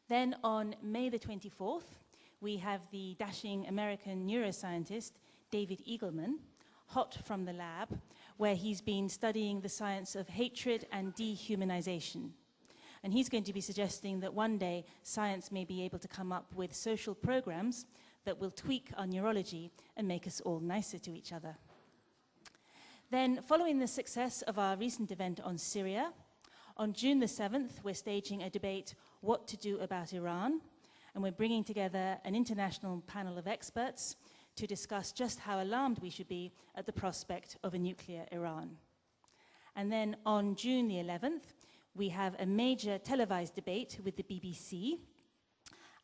Then on May the 24th, we have the dashing American neuroscientist, David Eagleman, hot from the lab, where he's been studying the science of hatred and dehumanization. And he's going to be suggesting that one day science may be able to come up with social programs that will tweak our neurology and make us all nicer to each other. Then, following the success of our recent event on Syria, on June the 7th, we're staging a debate, What to Do About Iran, and we're bringing together an international panel of experts to discuss just how alarmed we should be at the prospect of a nuclear Iran. And then on June the 11th, we have a major televised debate with the BBC,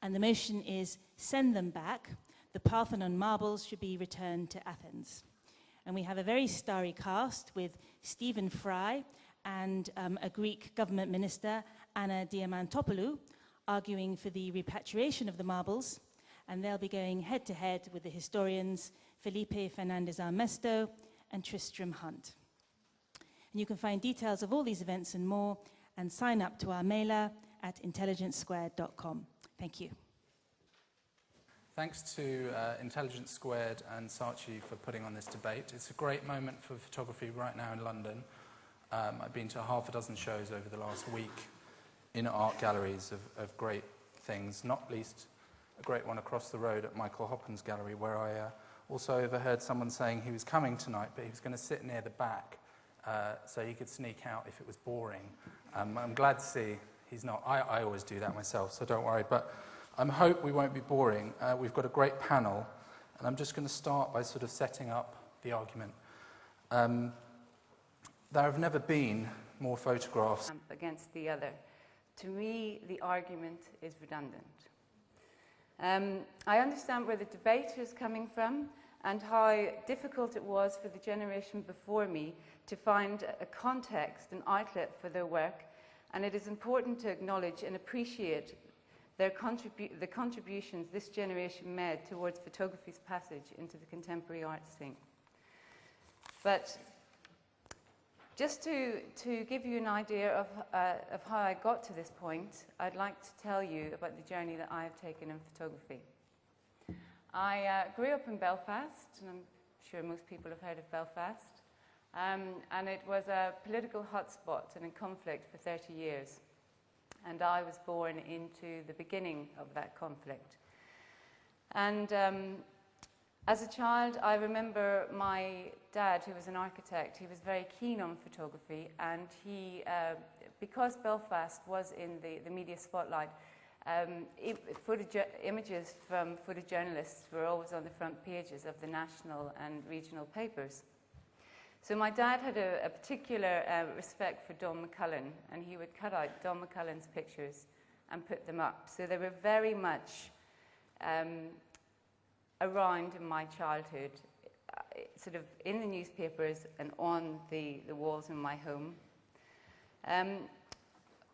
and the motion is Send Them Back. The Parthenon marbles should be returned to Athens. And we have a very starry cast with Stephen Fry and a Greek government minister, Anna Diamantopoulou, arguing for the repatriation of the marbles, and they'll be going head-to-head with the historians Felipe Fernandez-Armesto and Tristram Hunt. And you can find details of all these events and more, and sign up to our mailer at intelligencesquared.com. Thank you. Thanks to Intelligence Squared and Saatchi for putting on this debate. It's a great moment for photography right now in London. I've been to half a dozen shows over the last week in art galleries of great things, not least a great one across the road at Michael Hoppen's gallery, where I also overheard someone saying he was coming tonight, but he was going to sit near the back so he could sneak out if it was boring. I'm glad to see he's not. I always do that myself, so don't worry. But I hope we won't be boring. We've got a great panel, and I'm just going to start by sort of setting up the argument. There have never been more photographs against the other. To me, the argument is redundant. I understand where the debate is coming from and how difficult it was for the generation before me to find a context, an outlet for their work, and it is important to acknowledge and appreciate the contributions this generation made towards photography's passage into the contemporary art scene. But just to give you an idea of how I got to this point, I'd like to tell you about the journey that I have taken in photography. I grew up in Belfast, and I'm sure most people have heard of Belfast, and it was a political hotspot and in conflict for 30 years. And I was born into the beginning of that conflict. And as a child, I remember my dad, who was an architect, he was very keen on photography, and he, because Belfast was in the media spotlight, images from photojournalists were always on the front pages of the national and regional papers. So my dad had a particular respect for Don McCullin, and he would cut out Don McCullin's pictures and put them up. So they were very much around in my childhood, sort of in the newspapers and on the walls in my home.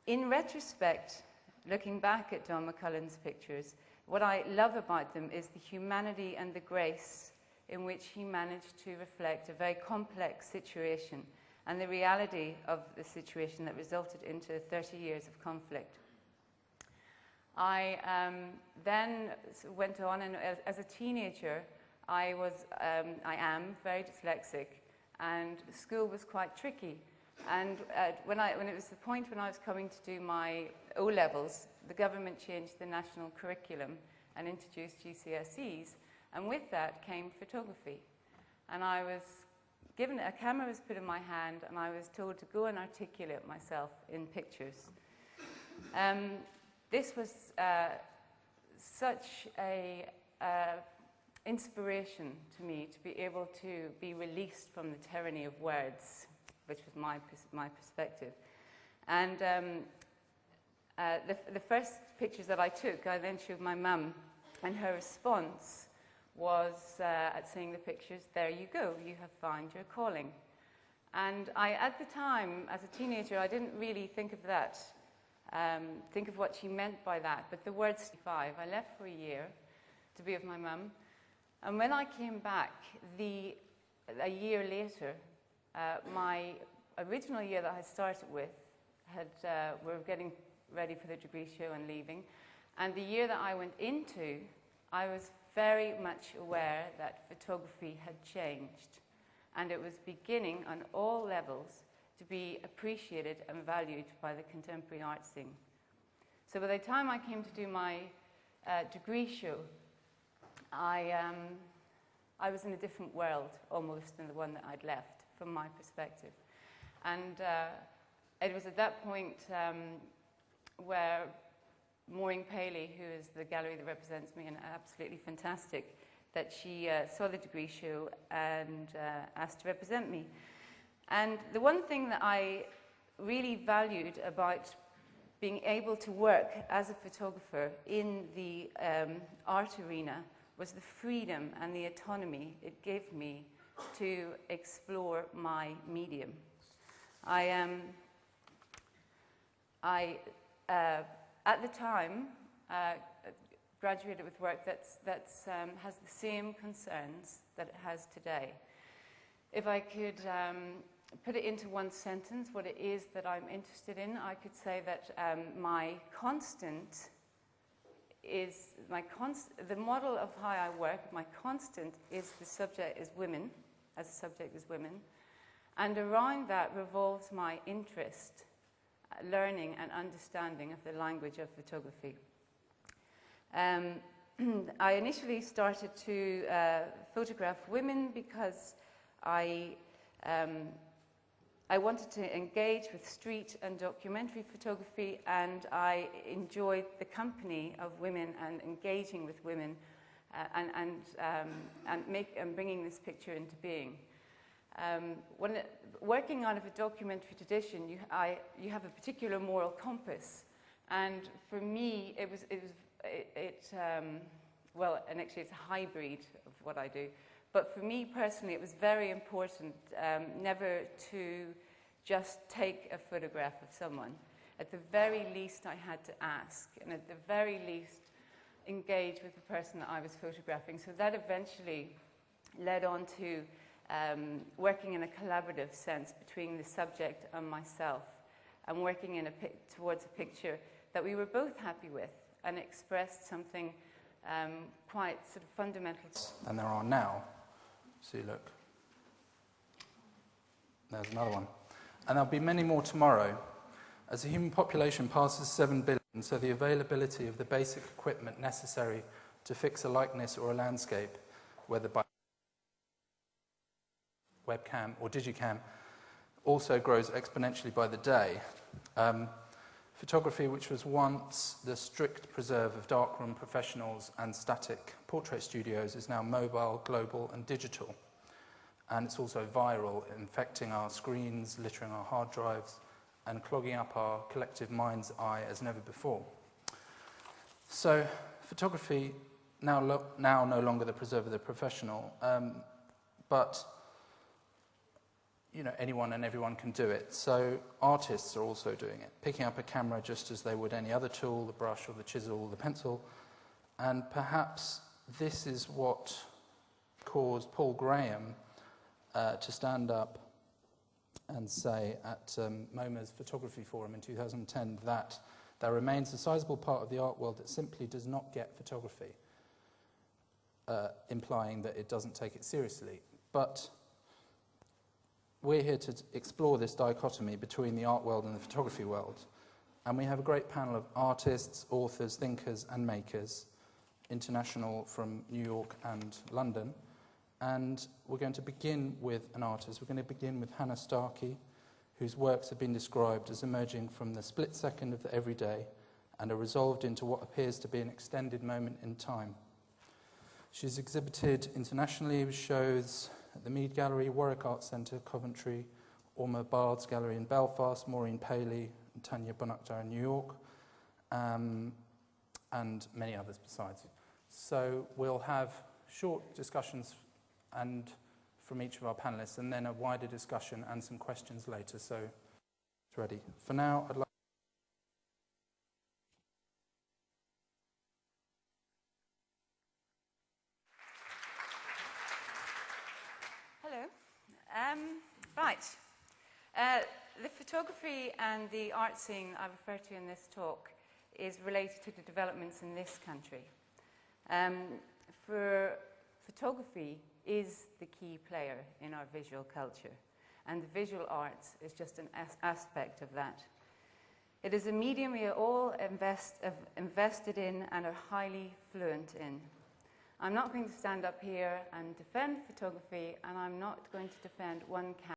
In retrospect, looking back at Don McCullin's pictures, what I love about them is the humanity and the grace in which he managed to reflect a very complex situation and the reality of the situation that resulted into 30 years of conflict. I then went on, and as a teenager, I am very dyslexic, and school was quite tricky. And when it was the point when I was coming to do my O-levels, the government changed the national curriculum and introduced GCSEs, and with that came photography. And I was given, a camera was put in my hand, and I was told to go and articulate myself in pictures. This was such a inspiration to me to be able to be released from the tyranny of words, which was my perspective. And the first pictures that I took, I then showed my mum, and her response was at seeing the pictures, "There you go, you have found your calling." And at the time, as a teenager, I didn't really think of that, think of what she meant by that. But the word 65, I left for a year to be with my mum. And when I came back, a year later, my original year that I started with, we were getting ready for the degree show and leaving. And the year that I went into, I was very much aware that photography had changed. And it was beginning on all levels to be appreciated and valued by the contemporary art scene. So by the time I came to do my degree show, I was in a different world almost than the one that I'd left from my perspective. And it was at that point where Maureen Paley, who is the gallery that represents me and absolutely fantastic, that she saw the degree show and asked to represent me. And the one thing that I really valued about being able to work as a photographer in the art arena was the freedom and the autonomy it gave me to explore my medium. At the time, graduated with work that has the same concerns that it has today. If I could put it into one sentence, what it is that I'm interested in, I could say that my constant is, the model of how I work, my constant is the subject is women, as a subject is women, and around that revolves my interest, learning and understanding of the language of photography. I initially started to photograph women because I wanted to engage with street and documentary photography, and I enjoyed the company of women and engaging with women and bringing this picture into being. Working out of a documentary tradition, you have a particular moral compass, and for me, well, and actually it's a hybrid of what I do. But for me personally, it was very important never to just take a photograph of someone. At the very least, I had to ask, and at the very least, engage with the person that I was photographing. So that eventually led on to working in a collaborative sense between the subject and myself, and working in towards a picture that we were both happy with and expressed something quite sort of fundamental. And there are now. See, look. There's another one. And there'll be many more tomorrow. As the human population passes 7 billion, so the availability of the basic equipment necessary to fix a likeness or a landscape, whether by webcam or digicam, also grows exponentially by the day. Photography, which was once the strict preserve of darkroom professionals and static portrait studios, is now mobile, global, and digital. And it's also viral, infecting our screens, littering our hard drives, and clogging up our collective mind's eye as never before. So, photography now no longer the preserve of the professional, but anyone and everyone can do it. So artists are also doing it, picking up a camera just as they would any other tool, the brush or the chisel or the pencil. And perhaps this is what caused Paul Graham to stand up and say at MoMA's Photography Forum in 2010 that there remains a sizable part of the art world that simply does not get photography, implying that it doesn't take it seriously. But we're here to explore this dichotomy between the art world and the photography world. And we have a great panel of artists, authors, thinkers, and makers, international from New York and London. And we're going to begin with an artist. We're going to begin with Hannah Starkey, whose works have been described as emerging from the split second of the everyday and are resolved into what appears to be an extended moment in time. She's exhibited internationally with shows at the Mead Gallery, Warwick Arts Centre, Coventry, Orma Bard's Gallery in Belfast, Maureen Paley and Tanya Bonakdar in New York, and many others besides. So we'll have short discussions and from each of our panellists, and then a wider discussion and some questions later. So it's ready. For now, I'd like Right. The photography and the art scene I refer to in this talk is related to the developments in this country. For photography is the key player in our visual culture, and the visual arts is just an aspect of that. It is a medium we are all invested in and are highly fluent in. I'm not going to stand up here and defend photography, and I'm not going to defend one camera.